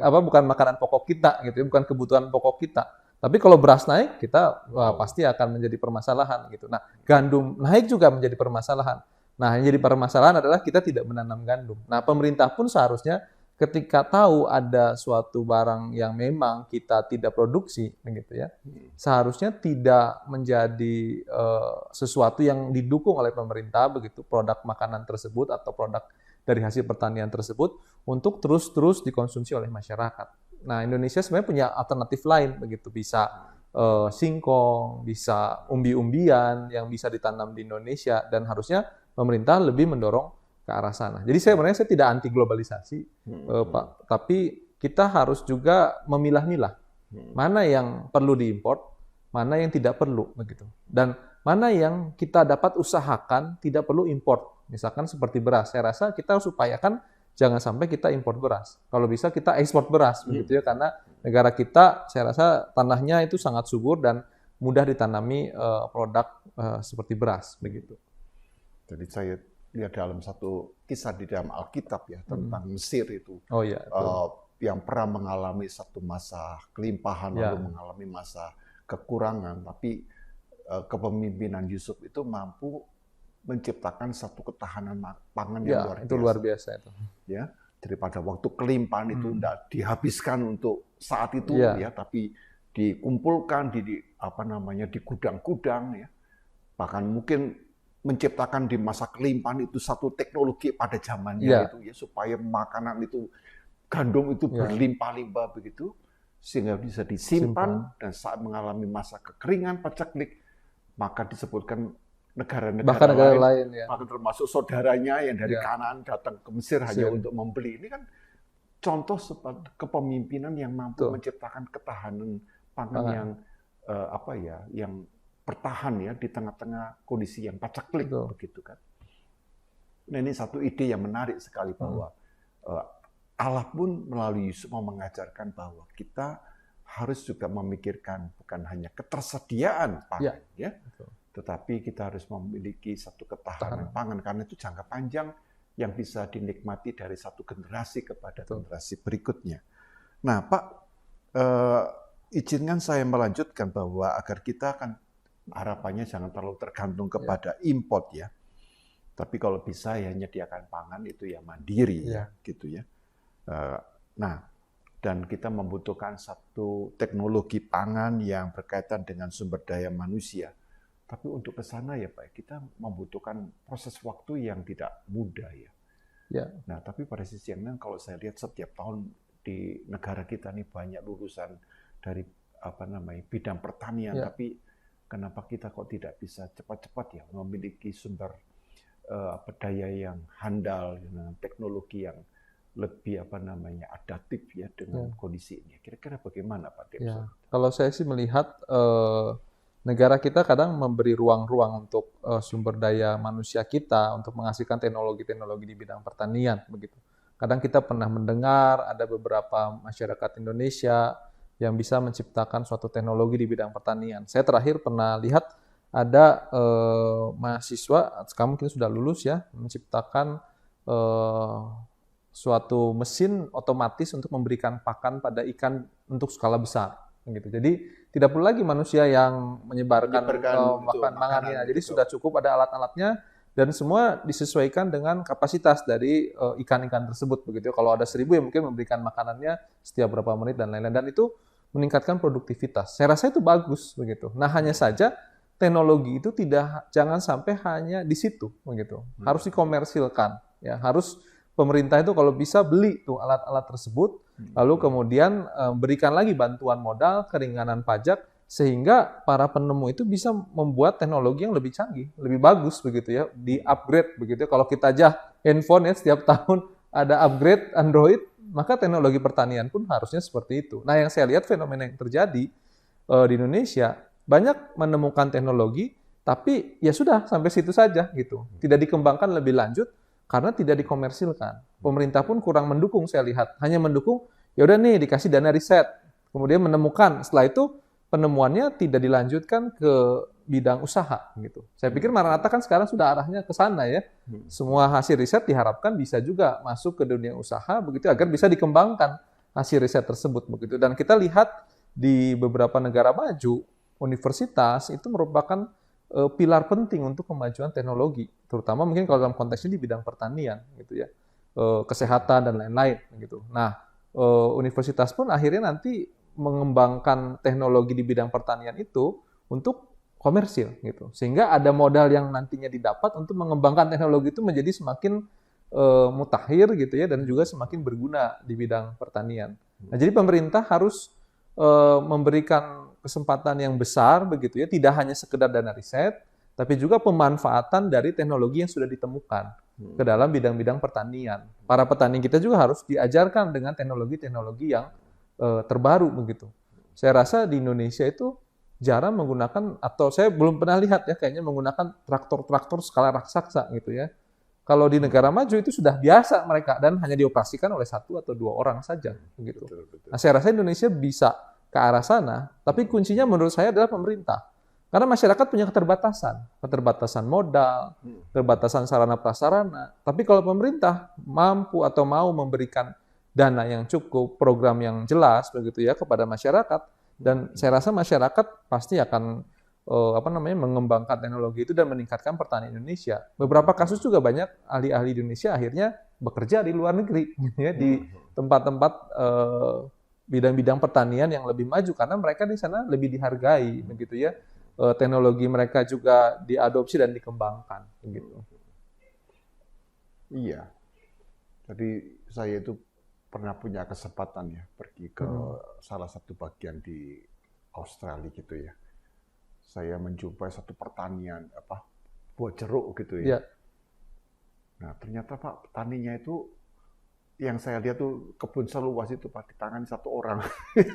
A: bukan makanan pokok kita gitu, bukan kebutuhan pokok kita. Tapi kalau beras naik, kita pasti akan menjadi permasalahan gitu. Nah, gandum naik juga menjadi permasalahan. Nah, yang jadi permasalahan adalah kita tidak menanam gandum. Nah, pemerintah pun seharusnya ketika tahu ada suatu barang yang memang kita tidak produksi, begitu ya, seharusnya tidak menjadi sesuatu yang didukung oleh pemerintah, begitu produk makanan tersebut atau produk dari hasil pertanian tersebut untuk terus dikonsumsi oleh masyarakat. Nah, Indonesia sebenarnya punya alternatif lain, begitu bisa singkong, bisa umbi-umbian yang bisa ditanam di Indonesia dan harusnya pemerintah lebih mendorong ke arah sana. Jadi sebenarnya saya tidak anti globalisasi, Pak, tapi kita harus juga memilah-milah mana yang perlu diimport, mana yang tidak perlu begitu. Dan mana yang kita dapat usahakan tidak perlu import. Misalkan seperti beras, saya rasa kita harus upayakan jangan sampai kita import beras. Kalau bisa kita ekspor beras begitu ya, karena negara kita saya rasa tanahnya itu sangat subur dan mudah ditanami produk seperti beras begitu.
B: Jadi saya lihat dalam satu kisah di dalam Alkitab ya tentang Mesir itu, yang pernah mengalami satu masa kelimpahan lalu mengalami masa kekurangan, tapi kepemimpinan Yusuf itu mampu menciptakan satu ketahanan pangan yang luar biasa.
A: Itu luar biasa itu.
B: Ya, daripada waktu kelimpahan itu tidak dihabiskan untuk saat itu ya, tapi dikumpulkan di gudang-gudang ya, bahkan mungkin menciptakan di masa kelimpahan itu satu teknologi pada zamannya itu ya, supaya makanan itu gandum itu berlimpah-limpah begitu sehingga bisa disimpan dan saat mengalami masa kekeringan paceklik maka disebutkan negara-negara lain bahkan termasuk saudaranya yang dari Kanaan datang ke Mesir hanya untuk membeli. Ini kan contoh kepemimpinan yang mampu menciptakan ketahanan pangan yang yang bertahan ya di tengah-tengah kondisi yang paceklik begitu kan. Nah, ini satu ide yang menarik sekali bahwa Allah pun melalui Yusuf mau mengajarkan bahwa kita harus juga memikirkan bukan hanya ketersediaan pangan ya, tetapi kita harus memiliki satu ketahanan pangan karena itu jangka panjang yang bisa dinikmati dari satu generasi kepada generasi berikutnya. Nah, Pak, izinkan saya melanjutkan bahwa agar kita akan harapannya jangan terlalu tergantung kepada import ya. Tapi kalau bisa ya menyediakan pangan itu ya mandiri gitu ya. Nah, dan kita membutuhkan satu teknologi pangan yang berkaitan dengan sumber daya manusia. Tapi untuk ke sana ya Pak, kita membutuhkan proses waktu yang tidak mudah ya. Nah, tapi pada sisi yang lain kalau saya lihat setiap tahun di negara kita nih banyak lulusan dari bidang pertanian, tapi kenapa kita kok tidak bisa cepat-cepat ya memiliki sumber daya yang handal, dengan teknologi yang lebih adaptif ya dengan kondisi ini. Kira-kira bagaimana Pak Debson?
A: Kalau saya sih melihat negara kita kadang memberi ruang-ruang untuk sumber daya manusia kita untuk menghasilkan teknologi-teknologi di bidang pertanian begitu. Kadang kita pernah mendengar ada beberapa masyarakat Indonesia yang bisa menciptakan suatu teknologi di bidang pertanian. Saya terakhir pernah lihat ada mahasiswa, sekarang mungkin sudah lulus ya, menciptakan suatu mesin otomatis untuk memberikan pakan pada ikan untuk skala besar. Gitu. Jadi tidak perlu lagi manusia yang menyebarkan makanannya. Jadi sudah cukup ada alat-alatnya. Dan semua disesuaikan dengan kapasitas dari ikan-ikan tersebut begitu. Kalau ada 1.000 ya mungkin memberikan makanannya setiap berapa menit dan lain-lain. Dan itu meningkatkan produktivitas. Saya rasa itu bagus begitu. Nah hanya saja teknologi itu jangan sampai hanya di situ begitu. Harus dikomersilkan. Ya harus pemerintah itu kalau bisa beli tuh alat-alat tersebut, lalu kemudian berikan lagi bantuan modal, keringanan pajak. Sehingga para penemu itu bisa membuat teknologi yang lebih canggih, lebih bagus begitu ya, di-upgrade begitu ya. Kalau kita aja handphone ya setiap tahun ada upgrade Android, maka teknologi pertanian pun harusnya seperti itu. Nah, yang saya lihat fenomena yang terjadi di Indonesia, banyak menemukan teknologi, tapi ya sudah sampai situ saja gitu. Tidak dikembangkan lebih lanjut karena tidak dikomersilkan. Pemerintah pun kurang mendukung saya lihat, hanya mendukung ya udah nih dikasih dana riset, kemudian menemukan, setelah itu penemuannya tidak dilanjutkan ke bidang usaha gitu. Saya pikir Maranatha kan sekarang sudah arahnya ke sana ya. Semua hasil riset diharapkan bisa juga masuk ke dunia usaha begitu agar bisa dikembangkan hasil riset tersebut begitu. Dan kita lihat di beberapa negara maju, universitas itu merupakan pilar penting untuk kemajuan teknologi, terutama mungkin kalau dalam konteksnya di bidang pertanian gitu ya. Kesehatan dan lain-lain gitu. Nah, universitas pun akhirnya nanti mengembangkan teknologi di bidang pertanian itu untuk komersil gitu. Sehingga ada modal yang nantinya didapat untuk mengembangkan teknologi itu menjadi semakin mutakhir gitu ya dan juga semakin berguna di bidang pertanian. Nah, jadi pemerintah harus memberikan kesempatan yang besar begitu ya, tidak hanya sekedar dana riset, tapi juga pemanfaatan dari teknologi yang sudah ditemukan ke dalam bidang-bidang pertanian. Para petani kita juga harus diajarkan dengan teknologi-teknologi yang terbaru begitu. Saya rasa di Indonesia itu jarang menggunakan, atau saya belum pernah lihat ya kayaknya menggunakan traktor-traktor skala raksasa gitu ya. Kalau di negara maju itu sudah biasa mereka dan hanya dioperasikan oleh 1 atau 2 orang saja begitu. Nah, saya rasa Indonesia bisa ke arah sana, tapi kuncinya menurut saya adalah pemerintah. Karena masyarakat punya keterbatasan modal, keterbatasan sarana prasarana. Tapi kalau pemerintah mampu atau mau memberikan dana yang cukup, program yang jelas begitu ya kepada masyarakat, dan saya rasa masyarakat pasti akan mengembangkan teknologi itu dan meningkatkan pertanian Indonesia. Beberapa kasus juga banyak ahli-ahli Indonesia akhirnya bekerja di luar negeri gitu ya, di tempat-tempat bidang-bidang pertanian yang lebih maju karena mereka di sana lebih dihargai begitu ya. Teknologi mereka juga diadopsi dan dikembangkan begitu.
B: Iya. Jadi saya itu pernah punya kesempatan ya pergi ke salah satu bagian di Australia gitu ya. Saya menjumpai satu pertanian buah jeruk gitu ya. Nah ternyata Pak petaninya itu yang saya lihat tuh kebun seluas itu Pak ditangani 1 orang.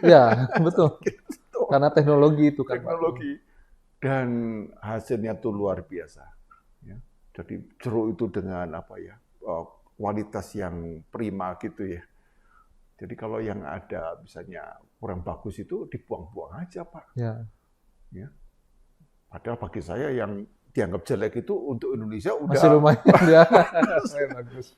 A: Ya betul. Gitu. Karena teknologi itu kan.
B: Teknologi dan hasilnya tuh luar biasa. Ya. Jadi jeruk itu dengan kualitas yang prima gitu ya. Jadi kalau yang ada misalnya kurang bagus itu dibuang-buang aja Pak. Ya. Padahal bagi saya yang dianggap jelek itu untuk Indonesia udah
A: masih lumayan ya.
B: Bagus.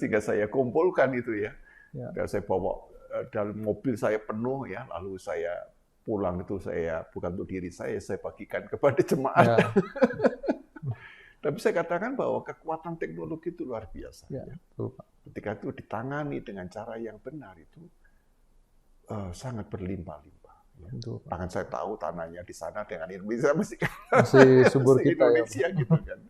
B: Sehingga saya kumpulkan itu ya. Dan saya bawa dalam mobil saya penuh ya, lalu saya pulang itu saya bukan untuk diri saya bagikan kepada jemaat. Tapi saya katakan bahwa kekuatan teknologi itu luar biasa. Ya. Ketika itu ditangani dengan cara yang benar itu sangat berlimpah-limpah. Ya. Bahkan saya tahu tanahnya di sana dengan Indonesia masih
A: subur kita
B: Indonesia ya. Gitu kan.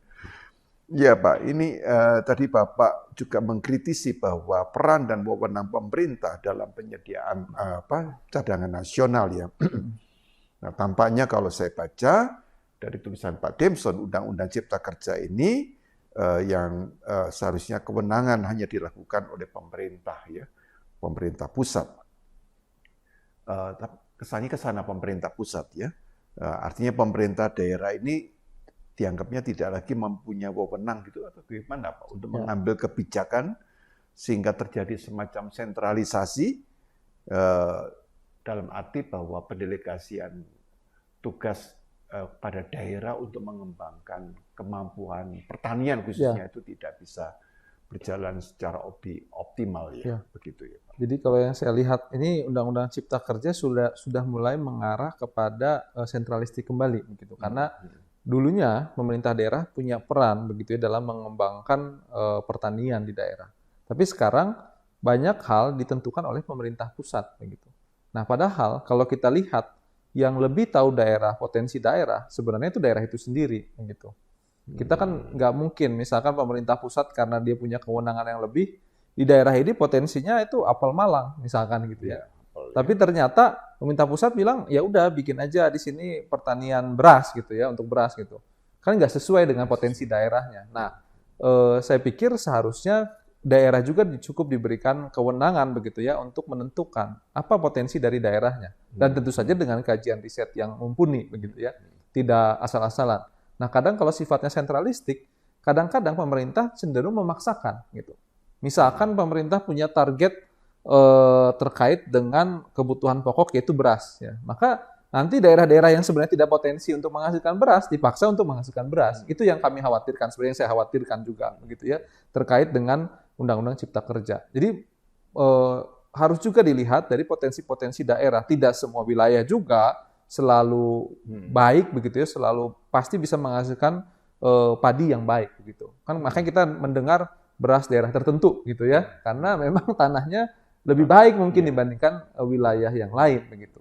B: Ya Pak, ini tadi Bapak juga mengkritisi bahwa peran dan wewenang pemerintah dalam penyediaan cadangan nasional ya. Nah, tampaknya kalau saya baca dari tulisan Pak Demson, Undang-Undang Cipta Kerja ini yang seharusnya kewenangan hanya dilakukan oleh pemerintah, ya, pemerintah pusat. Kesannya ke sana pemerintah pusat, ya. Artinya pemerintah daerah ini dianggapnya tidak lagi mempunyai wewenang gitu atau gimana Pak untuk mengambil kebijakan sehingga terjadi semacam sentralisasi dalam arti bahwa pendelegasian tugas pada daerah untuk mengembangkan kemampuan pertanian khususnya itu tidak bisa berjalan secara optimal, ya. Begitu ya Pak.
A: Jadi kalau yang saya lihat ini Undang-Undang Cipta Kerja sudah mulai mengarah kepada sentralistik kembali begitu. Karena dulunya pemerintah daerah punya peran begitu ya dalam mengembangkan pertanian di daerah. Tapi sekarang banyak hal ditentukan oleh pemerintah pusat begitu. Nah, padahal kalau kita lihat yang lebih tahu daerah, potensi daerah, sebenarnya itu daerah itu sendiri gitu. Kita kan nggak mungkin misalkan pemerintah pusat karena dia punya kewenangan yang lebih di daerah ini potensinya itu apel malang misalkan gitu ya. Tapi ternyata pemerintah pusat bilang ya udah bikin aja di sini pertanian beras gitu ya untuk beras gitu. Kan nggak sesuai dengan potensi daerahnya. Nah, saya pikir seharusnya daerah juga cukup diberikan kewenangan begitu ya untuk menentukan apa potensi dari daerahnya dan tentu saja dengan kajian riset yang mumpuni begitu ya, tidak asal-asalan. Nah, kadang kalau sifatnya sentralistik, kadang-kadang pemerintah cenderung memaksakan gitu. Misalkan pemerintah punya target terkait dengan kebutuhan pokok yaitu beras ya. Maka nanti daerah-daerah yang sebenarnya tidak potensi untuk menghasilkan beras dipaksa untuk menghasilkan beras. Itu yang kami khawatirkan, sebenarnya yang saya khawatirkan juga begitu ya, terkait dengan Undang-Undang Cipta Kerja. Jadi harus juga dilihat dari potensi-potensi daerah. Tidak semua wilayah juga selalu baik begitu ya, selalu pasti bisa menghasilkan padi yang baik begitu. Kan makanya kita mendengar beras daerah tertentu gitu ya, karena memang tanahnya lebih baik mungkin dibandingkan wilayah yang lain begitu.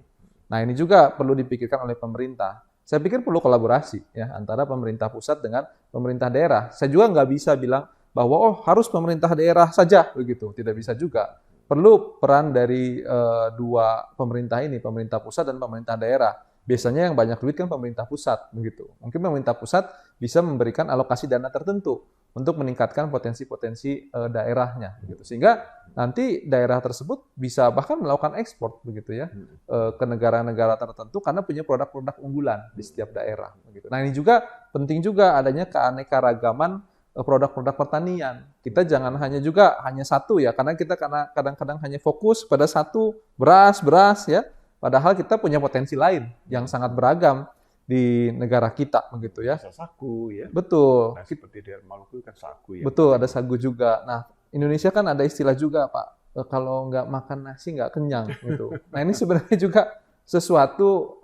A: Nah, ini juga perlu dipikirkan oleh pemerintah. Saya pikir perlu kolaborasi ya antara pemerintah pusat dengan pemerintah daerah. Saya juga nggak bisa bilang bahwa harus pemerintah daerah saja begitu, tidak bisa juga. Perlu peran dari dua pemerintah ini, pemerintah pusat dan pemerintah daerah. Biasanya yang banyak duit kan pemerintah pusat begitu. Mungkin pemerintah pusat bisa memberikan alokasi dana tertentu untuk meningkatkan potensi-potensi daerahnya begitu. Sehingga nanti daerah tersebut bisa bahkan melakukan ekspor begitu ya ke negara-negara tertentu karena punya produk-produk unggulan di setiap daerah begitu. Nah, ini juga penting juga adanya keanekaragaman produk-produk pertanian. Kita jangan hanya satu ya, karena kita kadang-kadang hanya fokus pada satu beras ya. Padahal kita punya potensi lain yang sangat beragam di negara kita begitu ya.
B: Bisa sagu ya.
A: Betul.
B: Nah, seperti di Maluku kan sagu ya.
A: Betul, ada sagu juga. Nah, Indonesia kan ada istilah juga Pak, kalau nggak makan nasi nggak kenyang gitu. Nah, ini sebenarnya juga sesuatu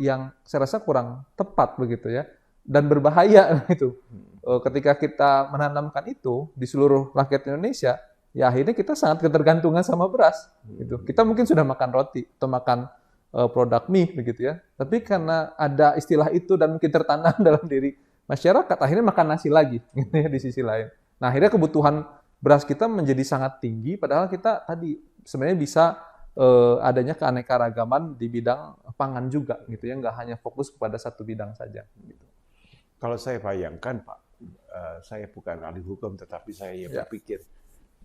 A: yang saya rasa kurang tepat begitu ya dan berbahaya gitu. Ketika kita menanamkan itu di seluruh rakyat Indonesia, ya akhirnya kita sangat ketergantungan sama beras gitu. Kita mungkin sudah makan roti atau makan produk mie begitu ya. Tapi karena ada istilah itu dan mungkin tertanam dalam diri masyarakat, akhirnya makan nasi lagi gitu ya di sisi lain. Nah, akhirnya kebutuhan beras kita menjadi sangat tinggi padahal kita tadi sebenarnya bisa adanya keanekaragaman di bidang pangan juga gitu ya, nggak hanya fokus kepada satu bidang saja gitu.
B: Kalau saya bayangkan Pak, saya bukan ahli hukum tetapi saya berpikir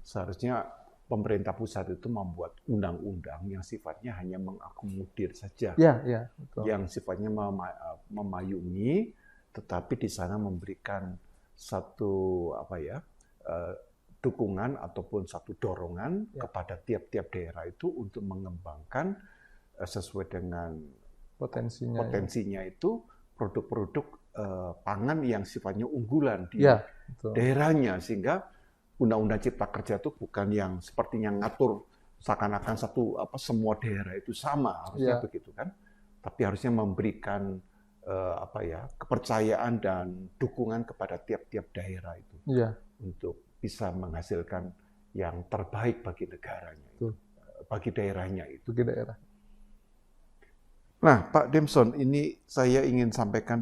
B: seharusnya pemerintah pusat itu membuat undang-undang yang sifatnya hanya mengakomodir saja,
A: betul.
B: Yang sifatnya memayungi, tetapi di sana memberikan satu dukungan ataupun satu dorongan kepada tiap-tiap daerah itu untuk mengembangkan sesuai dengan potensinya itu produk-produk pangan yang sifatnya unggulan di daerahnya, sehingga Undang-Undang Cipta Kerja itu bukan yang sepertinya ngatur seakan-akan semua daerah itu sama, harusnya begitu kan, tapi harusnya memberikan kepercayaan dan dukungan kepada tiap-tiap daerah itu untuk bisa menghasilkan yang terbaik bagi negaranya, bagi daerahnya itu.
A: Bagi daerah.
B: Nah, Pak Demson, ini saya ingin sampaikan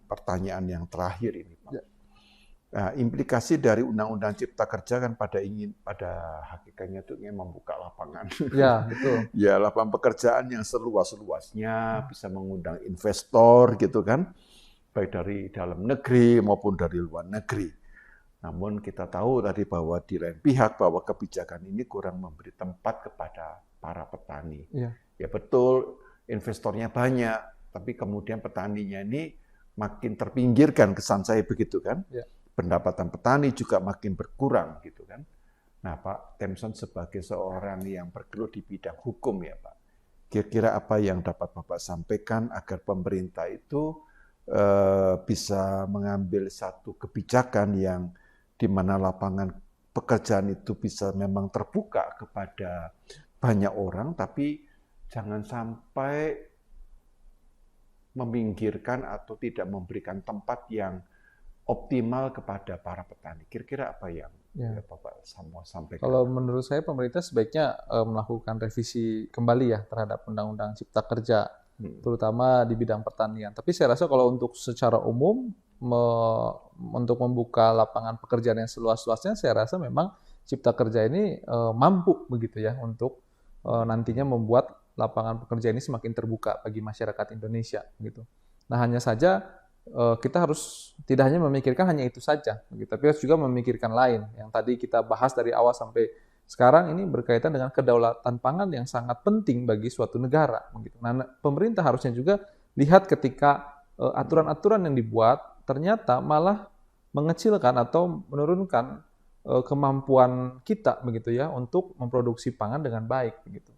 B: pertanyaan yang terakhir ini, Pak. Nah, implikasi dari Undang-Undang Cipta Kerja kan pada hakikatnya itu ingin membuka lapangan.
A: Ya, betul.
B: Ya, lapangan pekerjaan yang seluas-luasnya, bisa mengundang investor gitu kan. baik dari dalam negeri maupun dari luar negeri. Namun kita tahu tadi bahwa di lain pihak bahwa kebijakan ini kurang memberi tempat kepada para petani.
A: Iya.
B: Ya betul, investornya banyak, tapi kemudian petaninya ini makin terpinggirkan, kesan saya begitu kan.
A: Ya.
B: Pendapatan petani juga makin berkurang gitu kan. Nah Pak Temson sebagai seorang yang bergelut di bidang hukum ya Pak, kira-kira apa yang dapat Bapak sampaikan agar pemerintah itu bisa mengambil satu kebijakan yang di mana lapangan pekerjaan itu bisa memang terbuka kepada banyak orang, tapi jangan sampai meminggirkan atau tidak memberikan tempat yang optimal kepada para petani. Kira-kira apa yang Bapak mau sampaikan?
A: Kalau menurut saya pemerintah sebaiknya melakukan revisi kembali ya terhadap Undang-Undang Cipta Kerja, terutama di bidang pertanian. Tapi saya rasa kalau untuk secara umum untuk membuka lapangan pekerjaan yang seluas-luasnya, saya rasa memang Cipta Kerja ini mampu begitu ya untuk nantinya membuat lapangan pekerjaan ini semakin terbuka bagi masyarakat Indonesia gitu. Nah, hanya saja kita harus tidak hanya memikirkan hanya itu saja, gitu, tapi harus juga memikirkan lain. Yang tadi kita bahas dari awal sampai sekarang ini berkaitan dengan kedaulatan pangan yang sangat penting bagi suatu negara. Gitu. Nah, pemerintah harusnya juga lihat ketika aturan-aturan yang dibuat ternyata malah mengecilkan atau menurunkan kemampuan kita begitu ya untuk memproduksi pangan dengan baik begitu.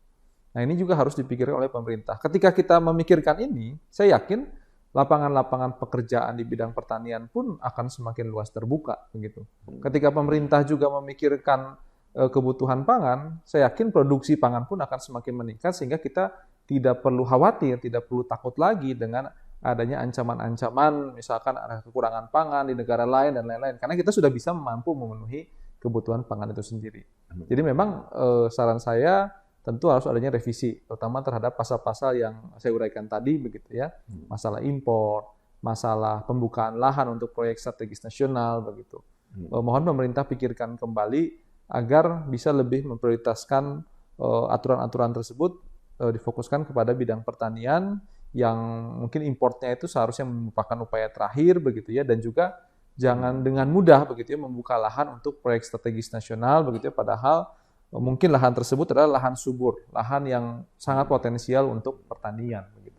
A: Nah, ini juga harus dipikirkan oleh pemerintah. Ketika kita memikirkan ini, saya yakin lapangan-lapangan pekerjaan di bidang pertanian pun akan semakin luas terbuka begitu. Ketika pemerintah juga memikirkan kebutuhan pangan, saya yakin produksi pangan pun akan semakin meningkat sehingga kita tidak perlu khawatir, tidak perlu takut lagi dengan adanya ancaman-ancaman misalkan ada kekurangan pangan di negara lain dan lain-lain, karena kita sudah bisa mampu memenuhi kebutuhan pangan itu sendiri. Jadi memang saran saya tentu harus adanya revisi, terutama terhadap pasal-pasal yang saya uraikan tadi begitu ya, masalah impor, masalah pembukaan lahan untuk proyek strategis nasional begitu. Mohon pemerintah pikirkan kembali agar bisa lebih memprioritaskan aturan-aturan tersebut difokuskan kepada bidang pertanian yang mungkin importnya itu seharusnya merupakan upaya terakhir begitu ya, dan juga jangan dengan mudah begitu ya membuka lahan untuk proyek strategis nasional begitu ya, padahal mungkin lahan tersebut adalah lahan subur, lahan yang sangat potensial untuk pertanian begitu.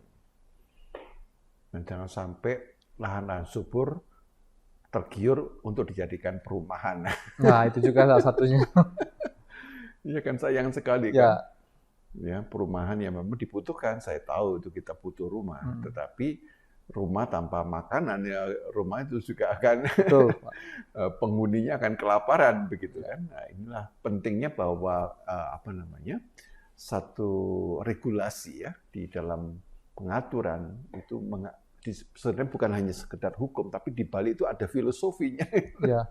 B: Dan jangan sampai lahan-lahan subur tergiur untuk dijadikan perumahan.
A: Nah, itu juga salah satunya.
B: Iya kan, sayang sekali kan. Ya, perumahan yang memang dibutuhkan, saya tahu itu kita butuh rumah, tetapi rumah tanpa makanan ya rumah itu juga akan penghuninya akan kelaparan begitu kan. Nah, inilah pentingnya bahwa satu regulasi ya di dalam pengaturan itu sebenarnya bukan hanya sekedar hukum, tapi di balik itu ada filosofinya.
A: Ya.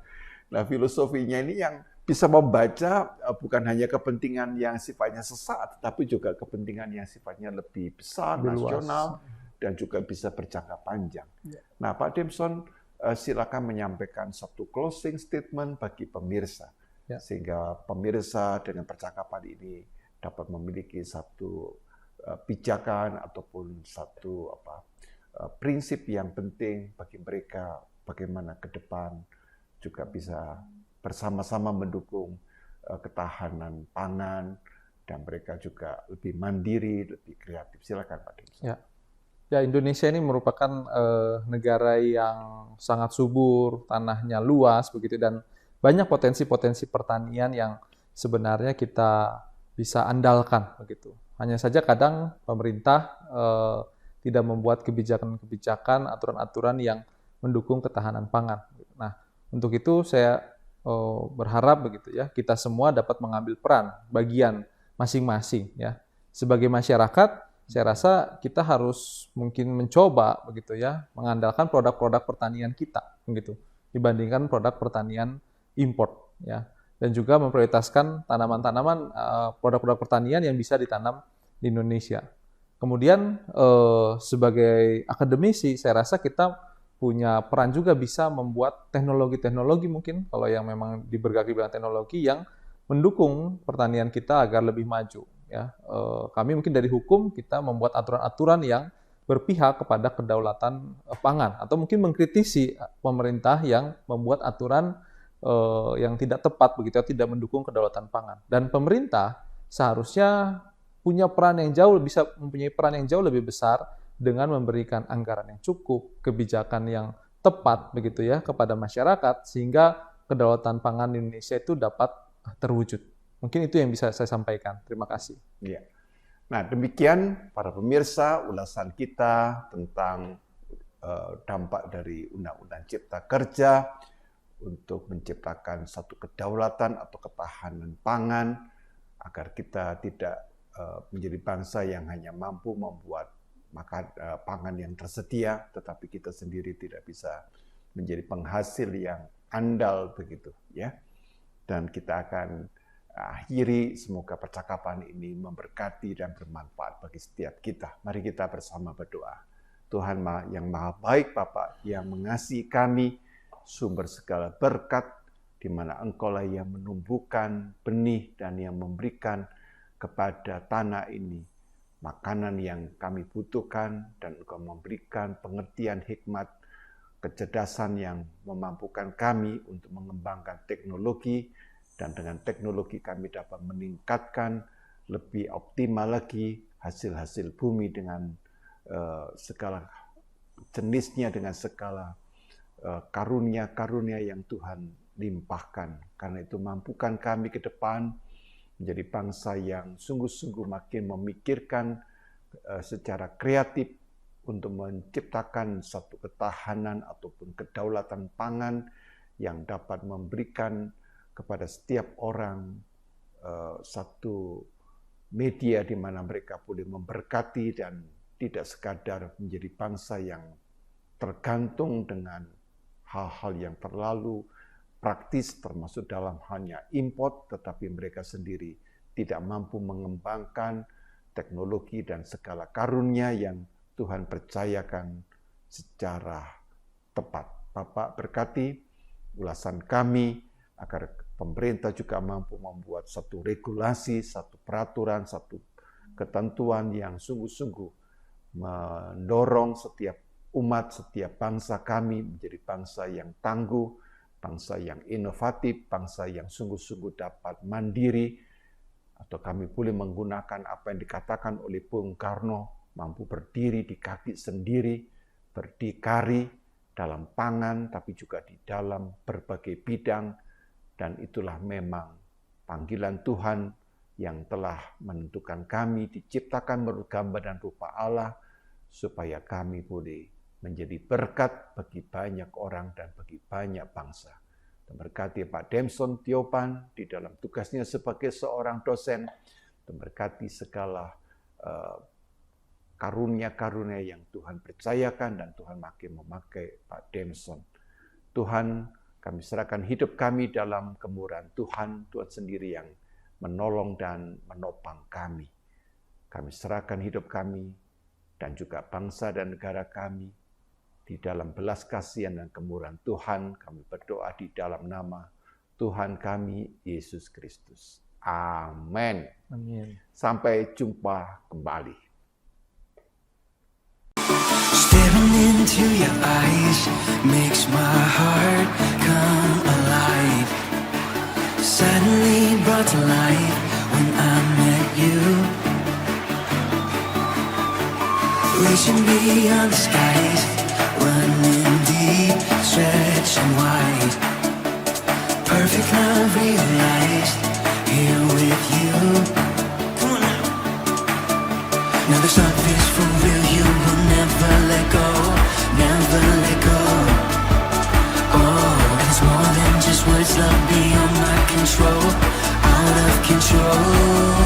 B: Nah, filosofinya ini yang bisa membaca bukan hanya kepentingan yang sifatnya sesaat, tapi juga kepentingan yang sifatnya lebih besar, nasional, dan juga bisa berjangka panjang. Ya. Nah, Pak Temson, silakan menyampaikan satu closing statement bagi pemirsa, sehingga pemirsa dengan percakapan ini dapat memiliki satu pijakan ataupun satu prinsip yang penting bagi mereka, bagaimana ke depan juga bisa bersama-sama mendukung ketahanan pangan, dan mereka juga lebih mandiri, lebih kreatif. Silakan Pak Temson.
A: Ya, Indonesia ini merupakan negara yang sangat subur, tanahnya luas begitu, dan banyak potensi-potensi pertanian yang sebenarnya kita bisa andalkan begitu. Hanya saja kadang pemerintah tidak membuat kebijakan-kebijakan, aturan-aturan yang mendukung ketahanan pangan. Nah, untuk itu saya berharap begitu ya, kita semua dapat mengambil peran, bagian masing-masing ya. Sebagai masyarakat, saya rasa kita harus mungkin mencoba begitu ya, mengandalkan produk-produk pertanian kita begitu dibandingkan produk pertanian import ya, dan juga memprioritaskan tanaman-tanaman produk-produk pertanian yang bisa ditanam di Indonesia. Kemudian sebagai akademisi, saya rasa kita punya peran juga bisa membuat teknologi-teknologi mungkin kalau yang memang bergerak di bidang teknologi yang mendukung pertanian kita agar lebih maju. Ya, kami mungkin dari hukum kita membuat aturan-aturan yang berpihak kepada kedaulatan pangan atau mungkin mengkritisi pemerintah yang membuat aturan yang tidak tepat begitu, tidak mendukung kedaulatan pangan. Dan pemerintah seharusnya punya peran yang bisa mempunyai peran yang jauh lebih besar dengan memberikan anggaran yang cukup, kebijakan yang tepat begitu ya kepada masyarakat sehingga kedaulatan pangan di Indonesia itu dapat terwujud. Mungkin itu yang bisa saya sampaikan. Terima kasih.
B: Ya. Nah, demikian para pemirsa ulasan kita tentang dampak dari Undang-Undang Cipta Kerja untuk menciptakan satu kedaulatan atau ketahanan pangan agar kita tidak menjadi bangsa yang hanya mampu membuat pangan yang tersedia, tetapi kita sendiri tidak bisa menjadi penghasil yang andal begitu ya. Dan kita akan akhiri, semoga percakapan ini memberkati dan bermanfaat bagi setiap kita. Mari kita bersama berdoa. Tuhan yang maha baik, Bapa yang mengasihi kami, sumber segala berkat, di mana Engkau lah yang menumbuhkan benih dan yang memberikan kepada tanah ini makanan yang kami butuhkan, dan Engkau memberikan pengertian hikmat, kecerdasan yang memampukan kami untuk mengembangkan teknologi, dan dengan teknologi kami dapat meningkatkan lebih optimal lagi hasil-hasil bumi dengan segala jenisnya, dengan segala karunia-karunia yang Tuhan limpahkan. Karena itu mampukan kami ke depan menjadi bangsa yang sungguh-sungguh makin memikirkan secara kreatif untuk menciptakan satu ketahanan ataupun kedaulatan pangan yang dapat memberikan kepada setiap orang satu media di mana mereka boleh memberkati dan tidak sekadar menjadi bangsa yang tergantung dengan hal-hal yang terlalu praktis, termasuk dalam halnya import, tetapi mereka sendiri tidak mampu mengembangkan teknologi dan segala karunia yang Tuhan percayakan secara tepat. Bapak berkati ulasan kami agar pemerintah juga mampu membuat satu regulasi, satu peraturan, satu ketentuan yang sungguh-sungguh mendorong setiap umat, setiap bangsa kami menjadi bangsa yang tangguh, bangsa yang inovatif, bangsa yang sungguh-sungguh dapat mandiri, atau kami boleh menggunakan apa yang dikatakan oleh Bung Karno, mampu berdiri di kaki sendiri, berdikari dalam pangan, tapi juga di dalam berbagai bidang, dan itulah memang panggilan Tuhan yang telah menentukan kami diciptakan menurut gambar dan rupa Allah, supaya kami boleh menjadi berkat bagi banyak orang dan bagi banyak bangsa. Dan berkati Pak Demson Tiopan di dalam tugasnya sebagai seorang dosen, dan berkati segala karunia-karunia yang Tuhan percayakan, dan Tuhan makin memakai Pak Demson. Tuhan, kami serahkan hidup kami dalam kemurahan Tuhan, Tuhan sendiri yang menolong dan menopang kami. Kami serahkan hidup kami dan juga bangsa dan negara kami di dalam belas kasihan dan kemurahan Tuhan. Kami berdoa di dalam nama Tuhan kami, Yesus Kristus. Amin.
A: Amin.
B: Sampai jumpa kembali.
E: Staring into your eyes makes my heart come alive. Suddenly brought to life when I met you. Reaching beyond the skies, running deep, stretching wide. Perfect love realized here with you. Come on now. Now this love is for real. You will never let go, never let go. Oh, it's more than just words, love beyond my control, out of control.